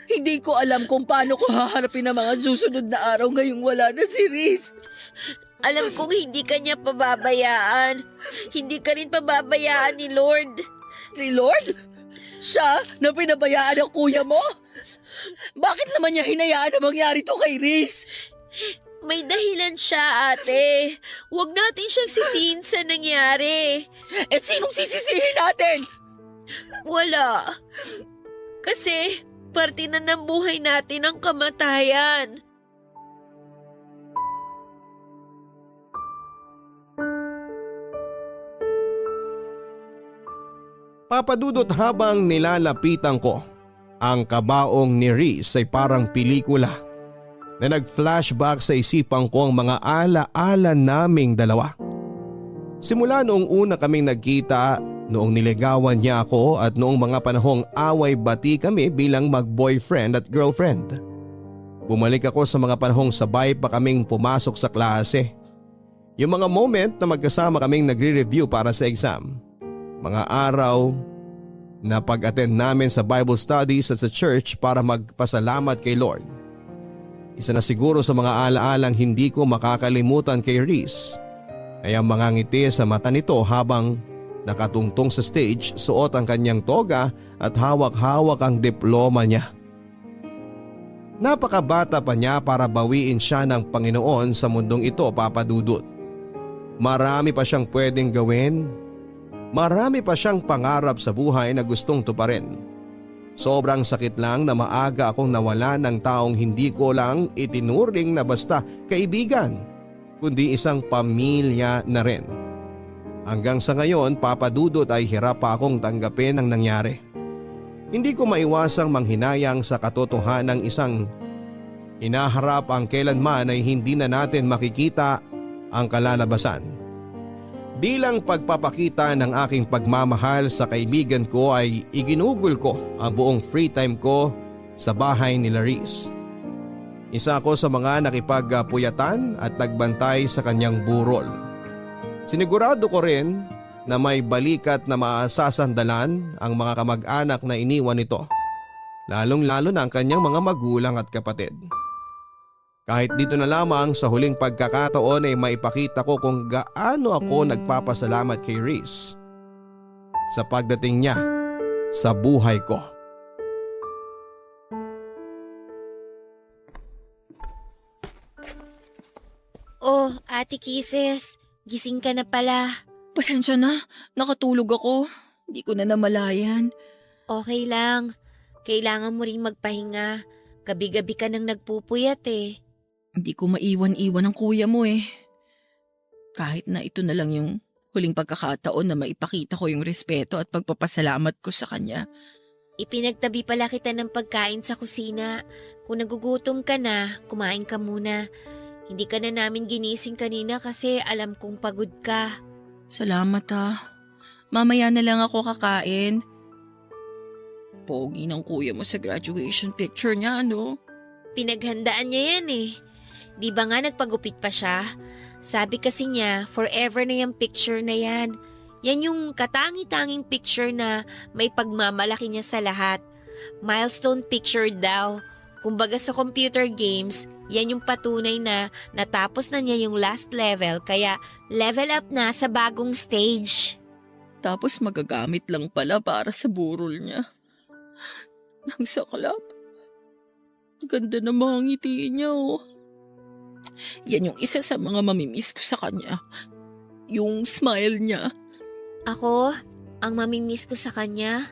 Hindi ko alam kung paano ko haharapin ang mga susunod na araw ngayong wala na si Riz. Alam kong hindi ka niya pababayaan. Hindi ka rin pababayaan ni Lord. Si Lord? Siya na pinabayaan ng kuya mo? Bakit naman niya hinayaan na mangyari to kay Riz? May dahilan siya, ate. Huwag natin siyang sisihin sa nangyari. Eh sinong sisisihin natin? Wala. Kasi parte na ng buhay natin ang kamatayan. Papadudot habang nilalapitan ko, ang kabaong ni Riz ay parang pelikula na nag-flashback sa isipan ko ang mga ala-ala naming dalawa. Simula noong una kaming nagkita, noong niligawan niya ako at noong mga panahong away-bati kami bilang mag-boyfriend at girlfriend. Bumalik ako sa mga panahong sabay pa kaming pumasok sa klase. Yung mga moment na magkasama kaming nagre-review para sa exam. Mga araw na pag-attend namin sa Bible studies at sa church para magpasalamat kay Lord. Isa na siguro sa mga alaalang hindi ko makakalimutan kay Riz ay ang mga ngiti sa mata nito habang nakatungtong sa stage, suot ang kanyang toga at hawak-hawak ang diploma niya. Napakabata pa niya para bawiin siya ng Panginoon sa mundong ito, Papa Dudut. Marami pa siyang pwedeng gawin. Marami pa siyang pangarap sa buhay na gustong tuparin. Sobrang sakit lang na maaga akong nawala ng taong hindi ko lang itinuring na basta kaibigan, kundi isang pamilya na rin. Hanggang sa ngayon, Papa Dudut, ay hirap pa akong tanggapin ang nangyari. Hindi ko maiwasang manghinayang sa katotohanan ng isang hinaharap ang kailanman ay hindi na natin makikita ang kalalabasan. Bilang pagpapakita ng aking pagmamahal sa kaibigan ko ay iginugol ko ang buong free time ko sa bahay ni Riz. Isa ako sa mga nakipagpuyatan at nagbantay sa kanyang burol. Sinigurado ko rin na may balikat na maasasandalan ang mga kamag-anak na iniwan nito, lalong-lalo na ang kanyang mga magulang at kapatid. Kahit dito na lamang sa huling pagkakataon ay maipakita ko kung gaano ako nagpapasalamat kay Riz sa pagdating niya sa buhay ko. Oh, Ate Kisses, gising ka na pala. Pasensya na, nakatulog ako. Hindi ko na namalayan. Okay lang. Kailangan mo ring magpahinga. Gabi-gabi ka nang nagpupuyat eh. Hindi ko maiwan-iwan ang kuya mo eh. Kahit na ito na lang yung huling pagkakataon na maipakita ko yung respeto at pagpapasalamat ko sa kanya. Ipinagtabi pala kita ng pagkain sa kusina. Kung nagugutom ka na, kumain ka muna. Hindi ka na namin ginising kanina kasi alam kong pagod ka. Salamat ah. Mamaya na lang ako kakain. Pogi ng kuya mo sa graduation picture niya, ano? Pinaghandaan niya yan eh. Di ba nga nagpagupit pa siya? Sabi kasi niya, forever na yung picture na yan. Yan yung katangi-tanging picture na may pagmamalaki niya sa lahat. Milestone picture daw. Kumbaga sa computer games, yan yung patunay na natapos na niya yung last level kaya level up na sa bagong stage. Tapos magagamit lang pala para sa burol niya. Ang saklap. Ganda ng mga ngiti niya, oh. Yan yung isa sa mga mamimiss ko sa kanya. Yung smile niya. Ako, ang mamimiss ko sa kanya,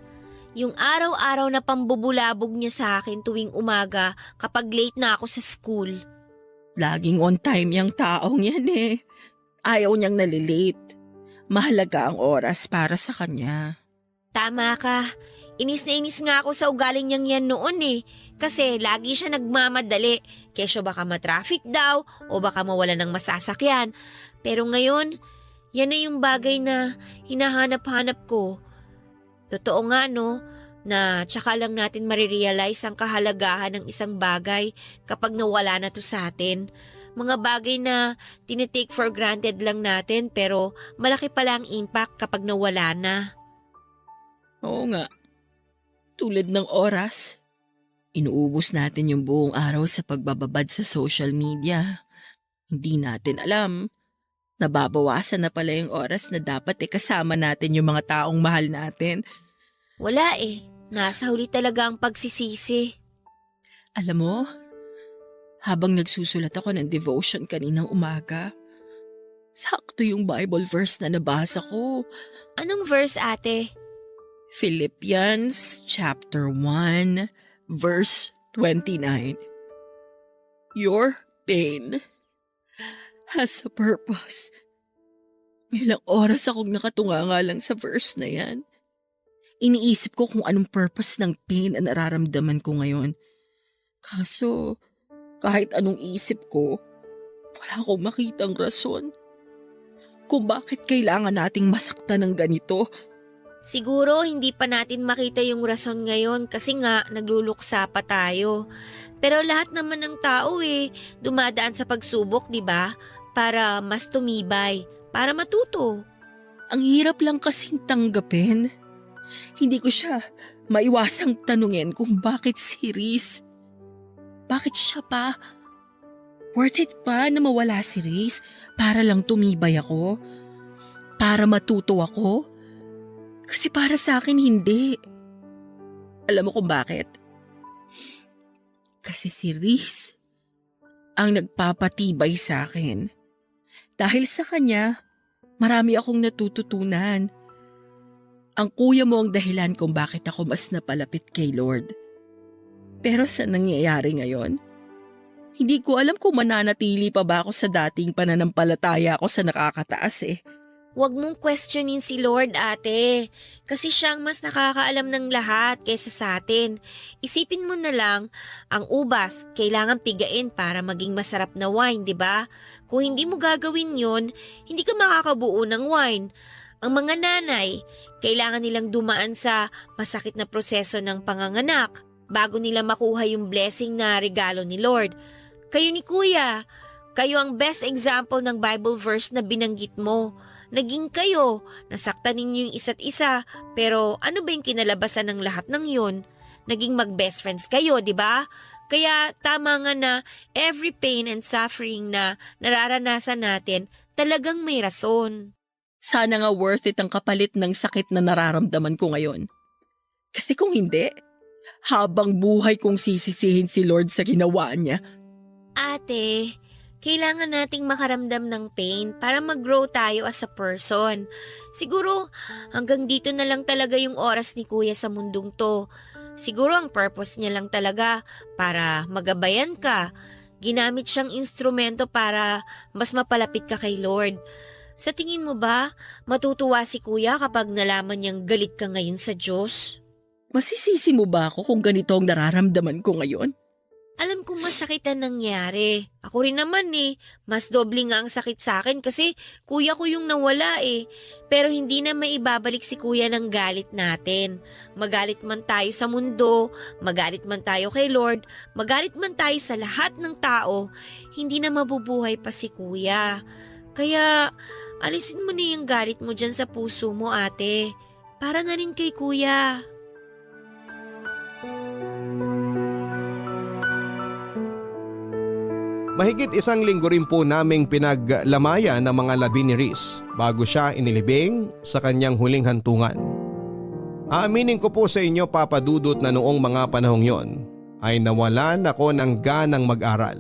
yung araw-araw na pambubulabog niya sa akin tuwing umaga kapag late na ako sa school. Laging on time yung taong yan eh. Ayaw niyang nalilate. Mahalaga ang oras para sa kanya. Tama ka. Inis na inis nga ako sa ugaling niyang yan noon eh. Kasi lagi siya nagmamadali. Kesyo baka matraffic daw o baka mawala ng masasakyan. Pero ngayon, yan na yung bagay na hinahanap-hanap ko. Totoo nga no, na tsaka lang natin marirealize ang kahalagahan ng isang bagay kapag nawala na to sa atin. Mga bagay na tinitake for granted lang natin pero malaki pala ang impact kapag nawala na. Oo nga. Tulad ng oras. Inuubos natin yung buong araw sa pagbababad sa social media. Hindi natin alam. Nababawasan na pala yung oras na dapat kasama natin yung mga taong mahal natin. Wala eh. Nasa huli talaga ang pagsisisi. Alam mo, habang nagsusulat ako ng devotion kaninang umaga, sakto yung Bible verse na nabasa ko. Anong verse, ate? Philippians chapter 1, verse 29. Your pain has a purpose. Ilang oras akong nakatunganga lang sa verse na yan. Iniisip ko kung anong purpose ng pain na nararamdaman ko ngayon. Kaso, kahit anong isip ko, wala akong makitang rason kung bakit kailangan nating masaktan ng ganito. Siguro hindi pa natin makita yung rason ngayon kasi nga nagluluksa pa tayo. Pero lahat naman ng tao dumadaan sa pagsubok, di ba? Para mas tumibay, para matuto. Ang hirap lang kasing tanggapin. Hindi ko siya maiwasang tanungin kung bakit si Riz. Bakit siya pa? Worth it pa na mawala si Riz para lang tumibay ako? Para matuto ako? Kasi para sa akin hindi. Alam mo kung bakit? Kasi si Riz ang nagpapatibay sa akin. Dahil sa kanya, marami akong natututunan. Ang kuya mo ang dahilan kung bakit ako mas napalapit kay Lord. Pero sa nangyayari ngayon, hindi ko alam kung mananatili pa ba ako sa dating pananampalataya ako sa nakakataas . Huwag mong questionin si Lord, ate. Kasi siyang mas nakakaalam ng lahat kaysa sa atin. Isipin mo na lang, ang ubas kailangan pigain para maging masarap na wine, di ba? Kung hindi mo gagawin yun, hindi ka makakabuo ng wine. Ang mga nanay, kailangan nilang dumaan sa masakit na proseso ng panganganak bago nila makuha yung blessing na regalo ni Lord. Kayo ni Kuya, kayo ang best example ng Bible verse na binanggit mo. Naging kayo, nasaktan ninyo yung isa't isa, pero ano ba yung kinalabasan ng lahat ng yun? Naging mag-best friends kayo, di ba? Kaya tama nga na every pain and suffering na nararanasan natin, talagang may rason. Sana nga worth it ang kapalit ng sakit na nararamdaman ko ngayon. Kasi kung hindi, habang buhay kong sisisihin si Lord sa ginawa niya. Ate, kailangan nating makaramdam ng pain para mag-grow tayo as a person. Siguro hanggang dito na lang talaga yung oras ni Kuya sa mundong to. Siguro ang purpose niya lang talaga para magabayan ka. Ginamit siyang instrumento para mas mapalapit ka kay Lord. Sa tingin mo ba, matutuwa si Kuya kapag nalaman niyang galit ka ngayon sa Diyos? Masisisi mo ba ako kung ganito ang nararamdaman ko ngayon? Alam kong masakit ang nangyari. Ako rin naman mas doble nga ang sakit sa akin kasi kuya ko yung nawala . Pero hindi na maibabalik si kuya ng galit natin. Magalit man tayo sa mundo, magalit man tayo kay Lord, magalit man tayo sa lahat ng tao, hindi na mabubuhay pa si kuya. Kaya alisin mo na yung galit mo dyan sa puso mo, ate. Para na rin kay kuya. Mahigit 1 linggo rin po naming pinaglamayan ng mga labi ni Riz bago siya inilibing sa kanyang huling hantungan. Aaminin ko po sa inyo, Papa Dudut, na noong mga panahong yon ay nawalan ako ng ganang mag-aral.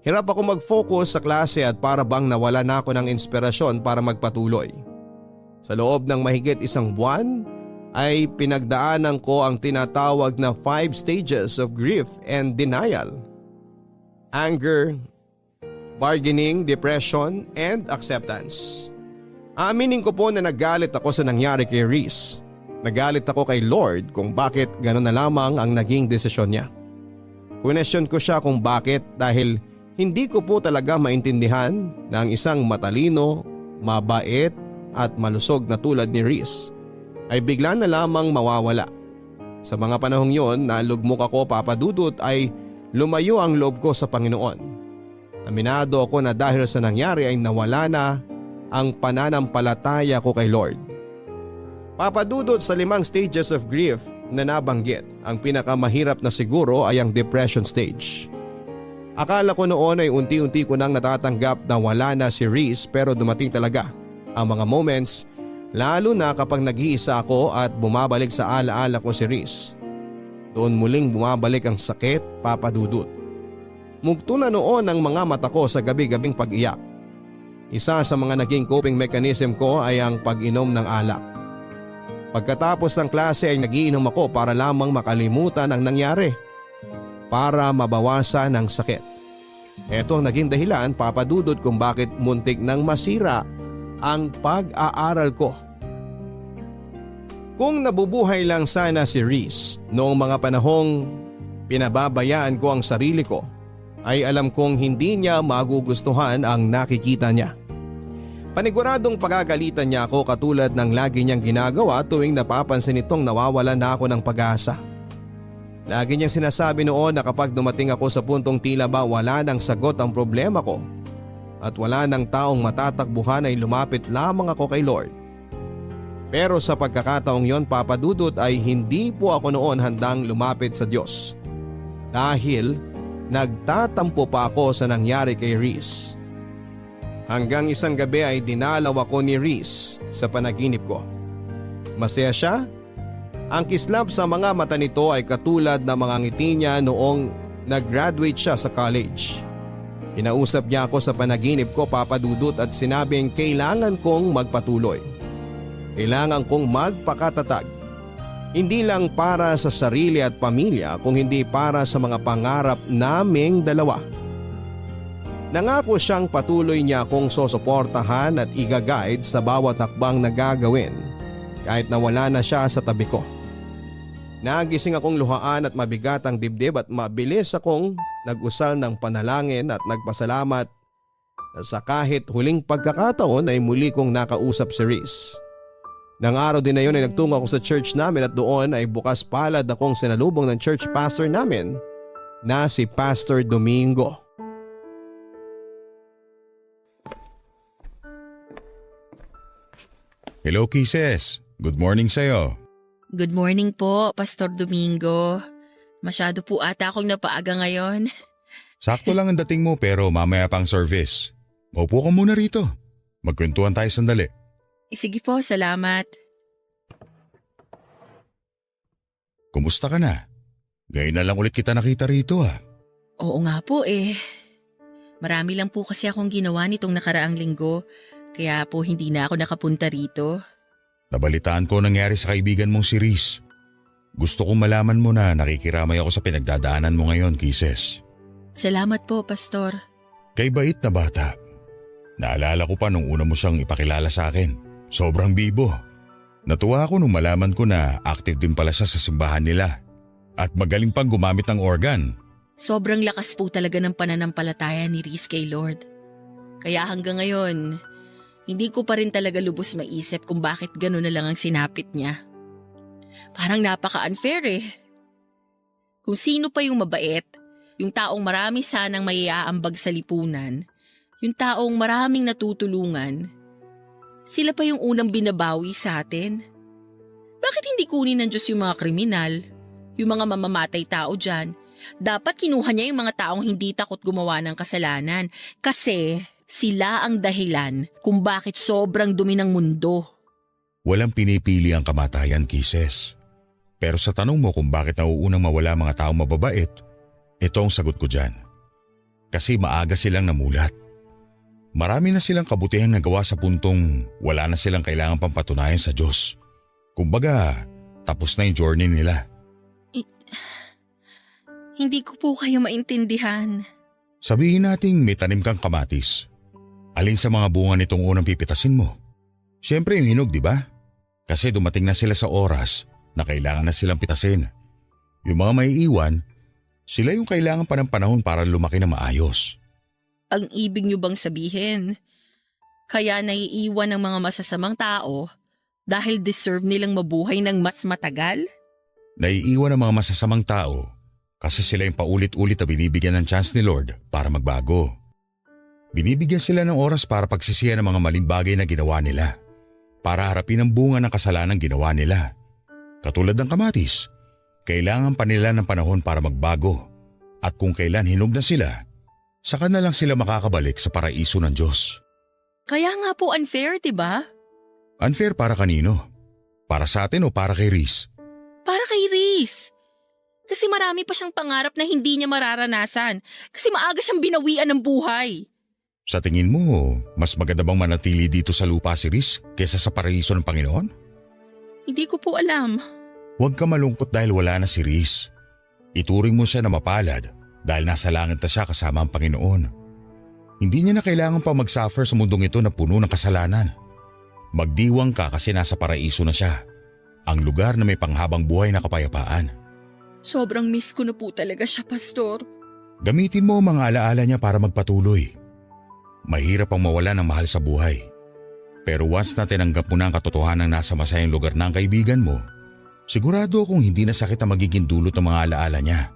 Hirap ako mag-focus sa klase at para bang nawala na ako ng inspirasyon para magpatuloy. Sa loob ng mahigit 1 buwan ay pinagdaanan ko ang tinatawag na 5 stages of grief and denial. Anger, bargaining, depression, and acceptance. Aaminin ko po na nagalit ako sa nangyari kay Reese. Nagalit ako kay Lord kung bakit gano'n na lamang ang naging desisyon niya. Question ko siya kung bakit dahil hindi ko po talaga maintindihan na ang isang matalino, mabait at malusog na tulad ni Reese ay bigla na lamang mawawala. Sa mga panahong yon na lugmok ako, Papa Dudut, ay lumayo ang loob ko sa Panginoon. Aminado ako na dahil sa nangyari ay nawala na ang pananampalataya ko kay Lord. Papa Dudut, sa 5 stages of grief na nabanggit, ang pinakamahirap na siguro ay ang depression stage. Akala ko noon ay unti-unti ko nang natatanggap na wala na si Reese, pero dumating talaga ang mga moments, lalo na kapag nag-iisa ako at bumabalik sa alaala ko si Reese. Doon muling bumabalik ang sakit, Papa Dudut. Mugto na noon ang mga mata ko sa gabi-gabing pag-iyak. Isa sa mga naging coping mechanism ko ay ang pag-inom ng alak. Pagkatapos ng klase ay nagiinom ako para lamang makalimutan ang nangyari, para mabawasan ang sakit. Ito ang naging dahilan, Papa Dudut, kung bakit muntik nang masira ang pag-aaral ko. Kung nabubuhay lang sana si Reese noong mga panahong pinababayaan ko ang sarili ko, ay alam kong hindi niya magugustuhan ang nakikita niya. Paniguradong pagagalitan niya ako katulad ng lagi niyang ginagawa tuwing napapansin itong nawawalan na ako ng pag-asa. Lagi niyang sinasabi noon na kapag dumating ako sa puntong tila ba wala nang sagot ang problema ko at wala nang taong matatakbuhan ay lumapit lamang ako kay Lord. Pero sa pagkakataong yon, Papa Dudut, ay hindi po ako noon handang lumapit sa Diyos dahil nagtatampo pa ako sa nangyari kay Reese. Hanggang isang gabi ay dinalaw ako ni Reese sa panaginip ko. Masaya siya. Ang kislap sa mga mata nito ay katulad ng mga ngiti niya noong nag-graduate siya sa college. Kinausap niya ako sa panaginip ko, Papa Dudut, at sinabing kailangan kong magpatuloy. Kailangan kong magpakatatag. Hindi lang para sa sarili at pamilya, kung hindi para sa mga pangarap naming dalawa. Nangako siyang patuloy niya akong susuportahan at i-guide sa bawat hakbang na gagawin kahit na wala na siya sa tabi ko. Nagising akong luhaan at mabigat ang dibdib at mabilis akong nag-usal ng panalangin at nagpasalamat na sa kahit huling pagkakataon ay muli kong nakausap si Reese. Nang araw din na yun ay nagtungo ako sa church namin at doon ay bukas palad akong sinalubong ng church pastor namin na si Pastor Domingo. Hello, Kisses. Good morning sa'yo. Good morning po, Pastor Domingo. Masyado po ata akong napaaga ngayon. Sakto lang ang dating mo pero mamaya pang service. Maupo ka muna rito. Magkwentuhan tayo sandali. Sige po, salamat. Kumusta ka na? Ngayon na lang ulit kita nakita rito ah. Oo nga po eh. Marami lang po kasi akong ginawa nitong nakaraang linggo. Kaya po hindi na ako nakapunta rito. Nabalitaan ko nangyari sa kaibigan mong si Reese. Gusto kong malaman mo na nakikiramay ako sa pinagdadaanan mo ngayon, Kisses. Salamat po, Pastor. Kay bait na bata. Naalala ko pa nung una mo siyang ipakilala sa akin. Sobrang bibo. Natuwa ako nung malaman ko na active din pala siya sa simbahan nila. At magaling pang gumamit ng organ. Sobrang lakas po talaga ng pananampalataya ni Reese kay Lord. Kaya hanggang ngayon, hindi ko pa rin talaga lubos maisip kung bakit gano'n na lang ang sinapit niya. Parang napaka-unfair eh. Kung sino pa yung mabait, yung taong marami sanang maiaambag sa lipunan, yung taong maraming natutulungan, sila pa yung unang binabawi sa atin. Bakit hindi kunin ng Diyos yung mga kriminal, yung mga mamamatay tao dyan? Dapat kinuha niya yung mga taong hindi takot gumawa ng kasalanan kasi sila ang dahilan kung bakit sobrang dumi ng mundo. Walang pinipili ang kamatayan, Kisses. Pero sa tanong mo kung bakit nauunang mawala mga taong mababait, ito ang sagot ko dyan. Kasi maaga silang namulat. Marami na silang kabutihan na gawa sa puntong wala na silang kailangan pang patunayan sa Diyos. Kumbaga, tapos na yung journey nila. Hindi ko po kayo maintindihan. Sabihin nating may tanim kang kamatis. Alin sa mga bunga nitong unang pipitasin mo? Siyempre yung hinog, di ba? Kasi dumating na sila sa oras na kailangan na silang pitasin. Yung mga may iwan, sila yung kailangan pa ng panahon para lumaki na maayos. Ang ibig niyo bang sabihin, kaya naiiwan ng mga masasamang tao dahil deserve nilang mabuhay ng mas matagal? Naiiwan ang mga masasamang tao kasi sila yung paulit-ulit na binibigyan ng chance ni Lord para magbago. Binibigyan sila ng oras para pagsisihan ng mga maling bagay na ginawa nila, para harapin ang bunga ng kasalanan ginawa nila. Katulad ng kamatis, kailangan pa nila ng panahon para magbago, at kung kailan hinog na sila, saka na lang sila makakabalik sa paraiso ng Diyos. Kaya nga po unfair, diba? Unfair para kanino? Para sa atin o para kay Reese? Para kay Reese. Kasi marami pa siyang pangarap na hindi niya mararanasan kasi maaga siyang binawian ng buhay. Sa tingin mo, mas maganda bang manatili dito sa lupa si Reese kaysa sa paraiso ng Panginoon? Hindi ko po alam. Huwag ka malungkot dahil wala na si Reese. Ituring mo siya na mapalad dahil nasa langit na siya kasama ang Panginoon. Hindi niya na kailangan pa mag-suffer sa mundong ito na puno ng kasalanan. Magdiwang ka kasi nasa paraiso na siya, ang lugar na may panghabang buhay na kapayapaan. Sobrang miss ko na po talaga siya, Pastor. Gamitin mo ang mga alaala niya para magpatuloy. Mahirap ang mawala ng mahal sa buhay. Pero once na tinanggap mo na ang katotohanan nasa masayang lugar ng kaibigan mo, sigurado akong hindi na sakit ang magiging dulot ng mga alaala niya,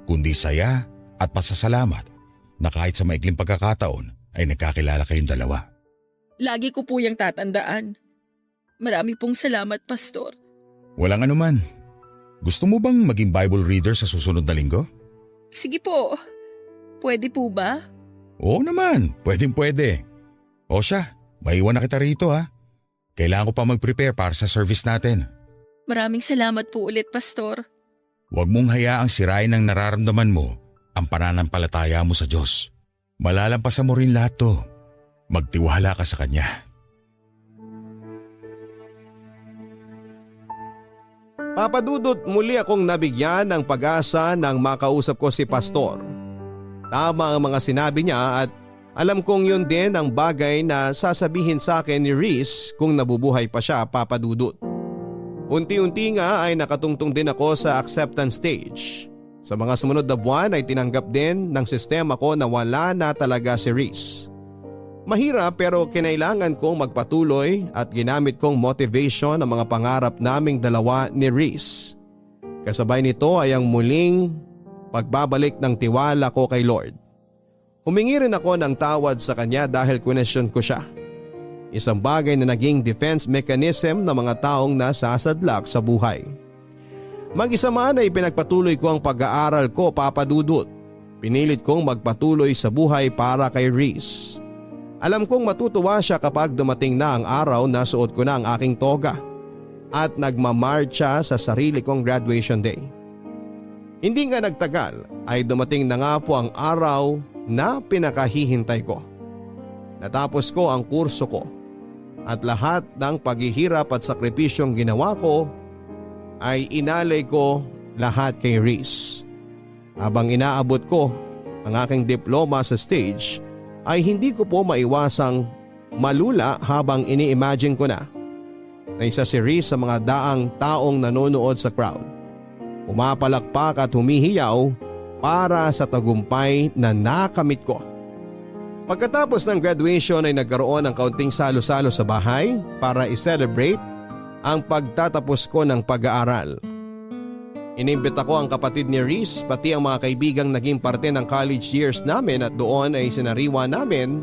kundi saya at pasasalamat na kahit sa maikling pagkakataon ay nagkakilala kayong dalawa. Lagi ko po yung tatandaan. Marami pong salamat, Pastor. Walang anuman. Gusto mo bang maging Bible reader sa susunod na linggo? Sige po. Pwede po ba? Oo naman, pwede. O siya, maiwan na kita rito ha. Kailangan ko pa mag-prepare para sa service natin. Maraming salamat po ulit, Pastor. Huwag mong hayaang sirain ang nararamdaman mo ang pananampalataya mo sa Diyos. Malalampasan mo rin lahat to. Magtiwala ka sa Kanya. Papadudot, muli akong nabigyan ng pag-asa nang makausap ko si Pastor. Tama ang mga sinabi niya at alam kong yun din ang bagay na sasabihin sa akin ni Reese kung nabubuhay pa siya, Papadudot. Unti-unti nga ay nakatungtong din ako sa acceptance stage. Sa mga sumunod na buwan ay tinanggap din ng sistema ko na wala na talaga si Reese. Mahirap pero kinailangan kong magpatuloy at ginamit kong motivation ang mga pangarap naming dalawa ni Reese. Kasabay nito ay ang muling pagbabalik ng tiwala ko kay Lord. Humingi rin ako ng tawad sa kanya dahil question ko siya. Isang bagay na naging defense mechanism ng mga taong nasasadlak sa buhay. Mag-isa man ay pinagpatuloy ko ang pag-aaral ko, Papadudot. Pinilit kong magpatuloy sa buhay para kay Reese. Alam kong matutuwa siya kapag dumating na ang araw na suot ko na ang aking toga at nagmamarcha sa sarili kong graduation day. Hindi nga nagtagal ay dumating na nga po ang araw na pinakahihintay ko. Natapos ko ang kurso ko at lahat ng paghihirap at sakripisyong ginawa ko ay inalay ko lahat kay Reese. Habang inaabot ko ang aking diploma sa stage ay hindi ko po maiwasang malula habang ini-imagine ko na isa si Reese sa mga daang taong nanonood sa crowd. Pumapalakpak at humihiyaw para sa tagumpay na nakamit ko. Pagkatapos ng graduation ay nagkaroon ng kaunting salo-salo sa bahay para i-celebrate ang pagtatapos ko ng pag-aaral. Inimbita ko ang kapatid ni Reese pati ang mga kaibigang naging parte ng college years namin at doon ay sinariwa namin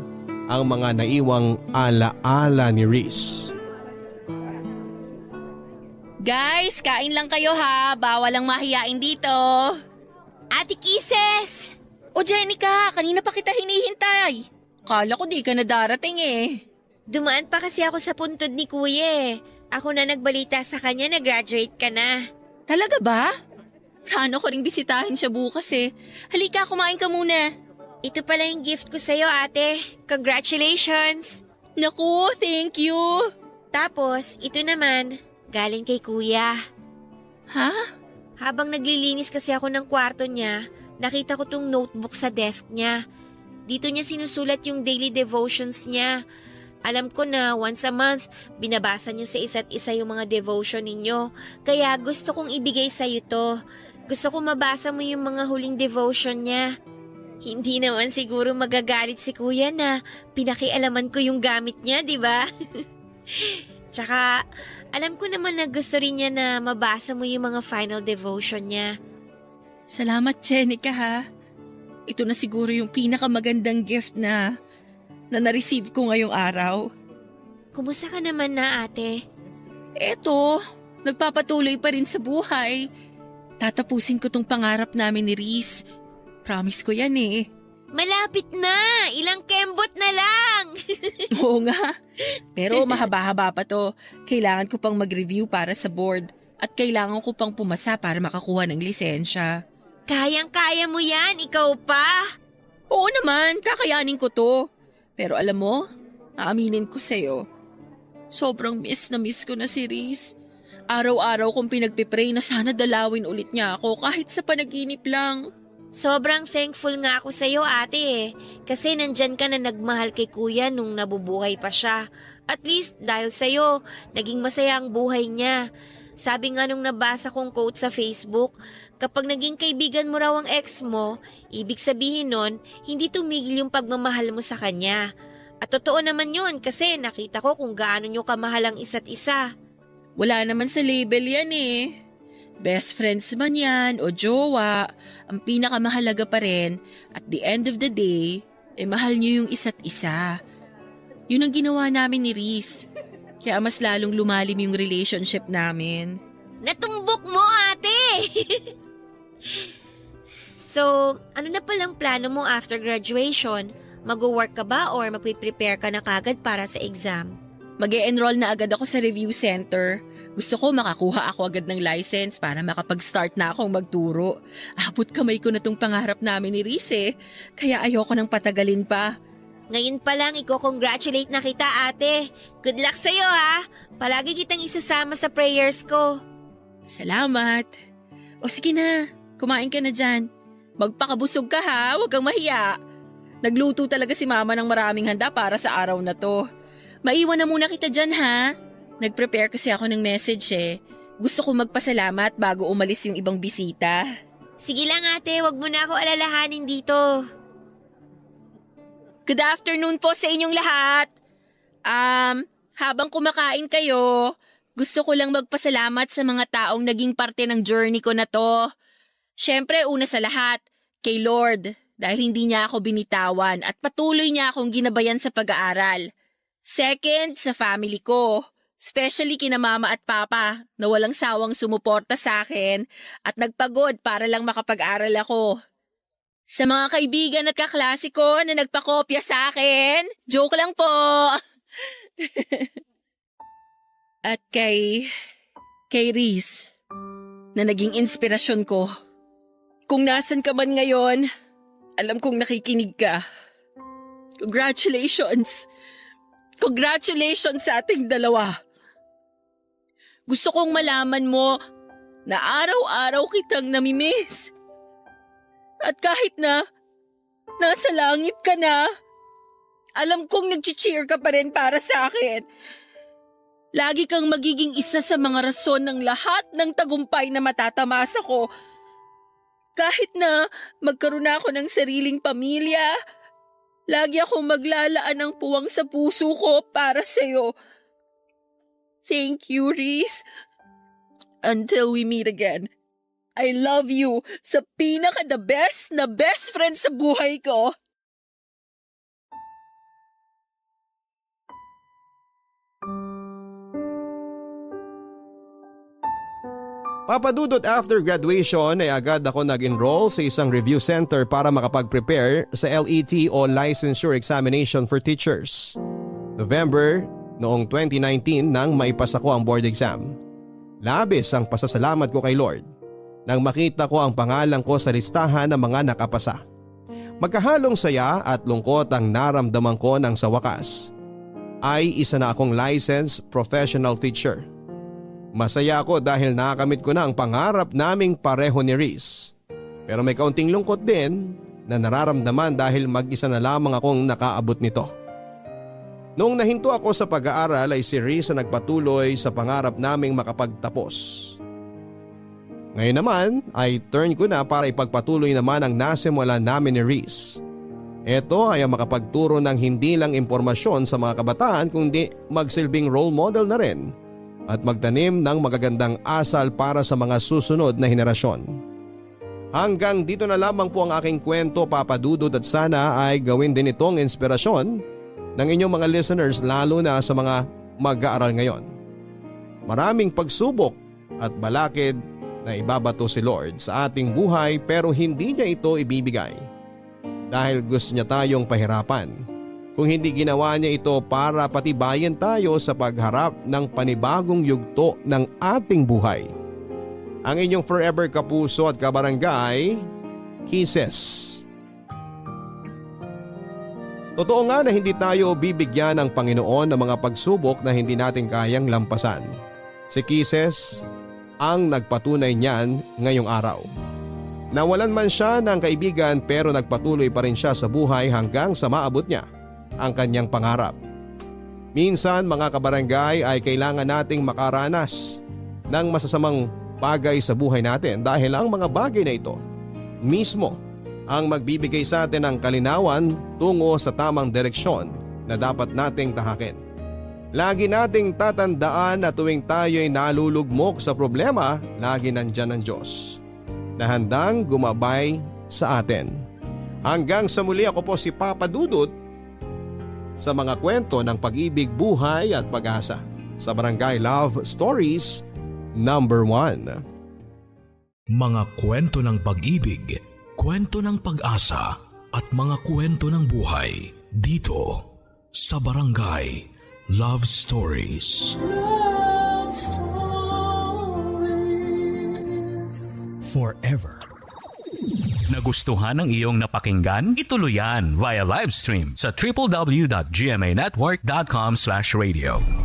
ang mga naiwang ala-ala ni Reese. Guys, kain lang kayo ha. Bawal ang mahiyain dito. Ate Kisses! O Jenica, kanina pa kita hinihintay. Kala ko di ka na darating eh. Dumaan pa kasi ako sa puntod ni Kuya eh. Ako na nagbalita sa kanya na graduate ka na. Talaga ba? Plano ko ring bisitahin siya bukas eh. Halika, kumain ka muna. Ito pala yung gift ko sa'yo, ate. Congratulations! Naku, thank you. Tapos, ito naman, galing kay kuya. Ha? Habang naglilinis kasi ako ng kwarto niya, nakita ko tong notebook sa desk niya. Dito niya sinusulat yung daily devotions niya. Alam ko na once a month, binabasa niyo sa isa't isa yung mga devotion ninyo. Kaya gusto kong ibigay sa'yo to. Gusto kong mabasa mo yung mga huling devotion niya. Hindi naman siguro magagalit si kuya na pinakialaman ko yung gamit niya, di ba? Tsaka, alam ko naman na gusto rin niya na mabasa mo yung mga final devotion niya. Salamat, Jenica ha. Ito na siguro yung pinakamagandang gift na na-receive ko ngayong araw. Kumusta ka naman na, ate? Eto, nagpapatuloy pa rin sa buhay. Tatapusin ko tong pangarap namin ni Reese. Promise ko yan eh. Malapit na! Ilang kembot na lang! Oo nga. Pero mahaba-haba pa to. Kailangan ko pang mag-review para sa board. At kailangan ko pang pumasa para makakuha ng lisensya. Kayang-kaya mo yan, ikaw pa! Oo naman, kakayanin ko to. Pero alam mo, aaminin ko sa'yo. Sobrang miss ko na si Reese. Araw-araw kong pinagpipray na sana dalawin ulit niya ako kahit sa panaginip lang. Sobrang thankful nga ako sa'yo, ate eh. Kasi nandyan ka na nagmahal kay kuya nung nabubuhay pa siya. At least dahil sa'yo, naging masaya ang buhay niya. Sabi nga nung nabasa kong quote sa Facebook, kapag naging kaibigan mo raw ang ex mo, ibig sabihin nun, hindi tumigil yung pagmamahal mo sa kanya. At totoo naman yun kasi nakita ko kung gaano nyo kamahal ang isa't isa. Wala naman sa label yan eh. Best friends man yan o jowa, ang pinakamahalaga pa rin, at the end of the day, mahal nyo yung isa't isa. Yun ang ginawa namin ni Reese. Kaya mas lalong lumalim yung relationship namin. Natumbok mo, ate! So, ano na palang plano mo after graduation? Mag-work ka ba or magpe-prepare ka na kagad para sa exam? Mag-e-enroll na agad ako sa review center. Gusto ko makakuha ako agad ng license para makapag-start na akong magturo. Abot kamay ko na tong pangarap namin ni Reese eh. Kaya ayoko nang patagalin pa. Ngayon pa lang, i-congratulate na kita, ate. Good luck sa'yo, ha? Palagi kitang isasama sa prayers ko. Salamat. O sige na, kumain ka na dyan. Magpakabusog ka ha, huwag kang mahiya. Nagluto talaga si mama ng maraming handa para sa araw na to. Maiwan na muna kita dyan ha. Nag-prepare kasi ako ng message eh. Gusto ko magpasalamat bago umalis yung ibang bisita. Sige lang, ate, wag mo na ako alalahanin dito. Good afternoon po sa inyong lahat. Habang kumakain kayo, gusto ko lang magpasalamat sa mga taong naging parte ng journey ko na to. Siyempre, una sa lahat, kay Lord, dahil hindi niya ako binitawan at patuloy niya akong ginabayan sa pag-aaral. Second, sa family ko, especially kina mama at papa na walang sawang sumuporta sa akin at nagpagod para lang makapag-aral ako. Sa mga kaibigan at kaklase ko na nagpakopya sa akin, joke lang po. At kay Reese, na naging inspirasyon ko. Kung nasan ka man ngayon, alam kong nakikinig ka. Congratulations! Congratulations sa ating dalawa. Gusto kong malaman mo na araw-araw kitang namimiss. At kahit na nasa langit ka na, alam kong nag-cheer ka pa rin para sa akin. Lagi kang magiging isa sa mga rason ng lahat ng tagumpay na matatamasa ko. Kahit na magkaroon ako ng sariling pamilya, lagi akong maglalaan ng puwang sa puso ko para sa'yo. Thank you, Reese. Until we meet again. I love you sa pinaka-the best na best friend sa buhay ko. Papadudot, after graduation ay agad ako nag-enroll sa isang review center para makapag-prepare sa LET o Licensure Examination for Teachers. November, noong 2019 nang maipasa ko ang board exam. Labis ang pasasalamat ko kay Lord nang makita ko ang pangalan ko sa listahan ng mga nakapasa. Magkahalong saya at lungkot ang naramdaman ko nang sa wakas ay isa na akong licensed professional teacher. Masaya ako dahil nakamit ko na ang pangarap naming pareho ni Riz. Pero may kaunting lungkot din na nararamdaman dahil mag-isa na lamang akong nakaabot nito. Noong nahinto ako sa pag-aaral ay si Riz ang nagpatuloy sa pangarap naming makapagtapos. Ngayon naman ay turn ko na para ipagpatuloy naman ang nasimulan namin ni Riz. Ito ay ang makapagturo ng hindi lang impormasyon sa mga kabataan kundi magsilbing role model na rin at magtanim ng magagandang asal para sa mga susunod na henerasyon. Hanggang dito na lamang po ang aking kwento, Papa Dudut, at sana ay gawin din itong inspirasyon ng inyong mga listeners lalo na sa mga mag-aaral ngayon. Maraming pagsubok at balakid na ibabato si Lord sa ating buhay pero hindi niya ito ibibigay dahil gusto niya tayong pahirapan. Kung hindi ginawa niya ito para patibayin tayo sa pagharap ng panibagong yugto ng ating buhay. Ang inyong forever kapuso at kabarangay, Kisses. Totoo nga na hindi tayo bibigyan ng Panginoon ng mga pagsubok na hindi natin kayang lampasan. Si Kisses ang nagpatunay niyan ngayong araw. Nawalan man siya ng kaibigan pero nagpatuloy pa rin siya sa buhay hanggang sa maabot niya ang kanyang pangarap. Minsan mga kabarangay ay kailangan nating makaranas ng masasamang bagay sa buhay natin dahil ang mga bagay na ito mismo ang magbibigay sa atin ng kalinawan tungo sa tamang direksyon na dapat nating tahakin. Lagi nating tatandaan na tuwing tayo'y nalulugmok sa problema, lagi nandyan ang Diyos na handang gumabay sa atin. Hanggang sa muli, ako po si Papa Dudut sa mga kwento ng pag-ibig, buhay at pag-asa sa Barangay Love Stories number 1. Mga kwento ng pag-ibig, kwento ng pag-asa at mga kwento ng buhay dito sa Barangay Love Stories. Love Stories. Forever. Nagustuhan ng iyong napakinggan? Ituloy yan via live stream sa www.gmanetwork.com/radio.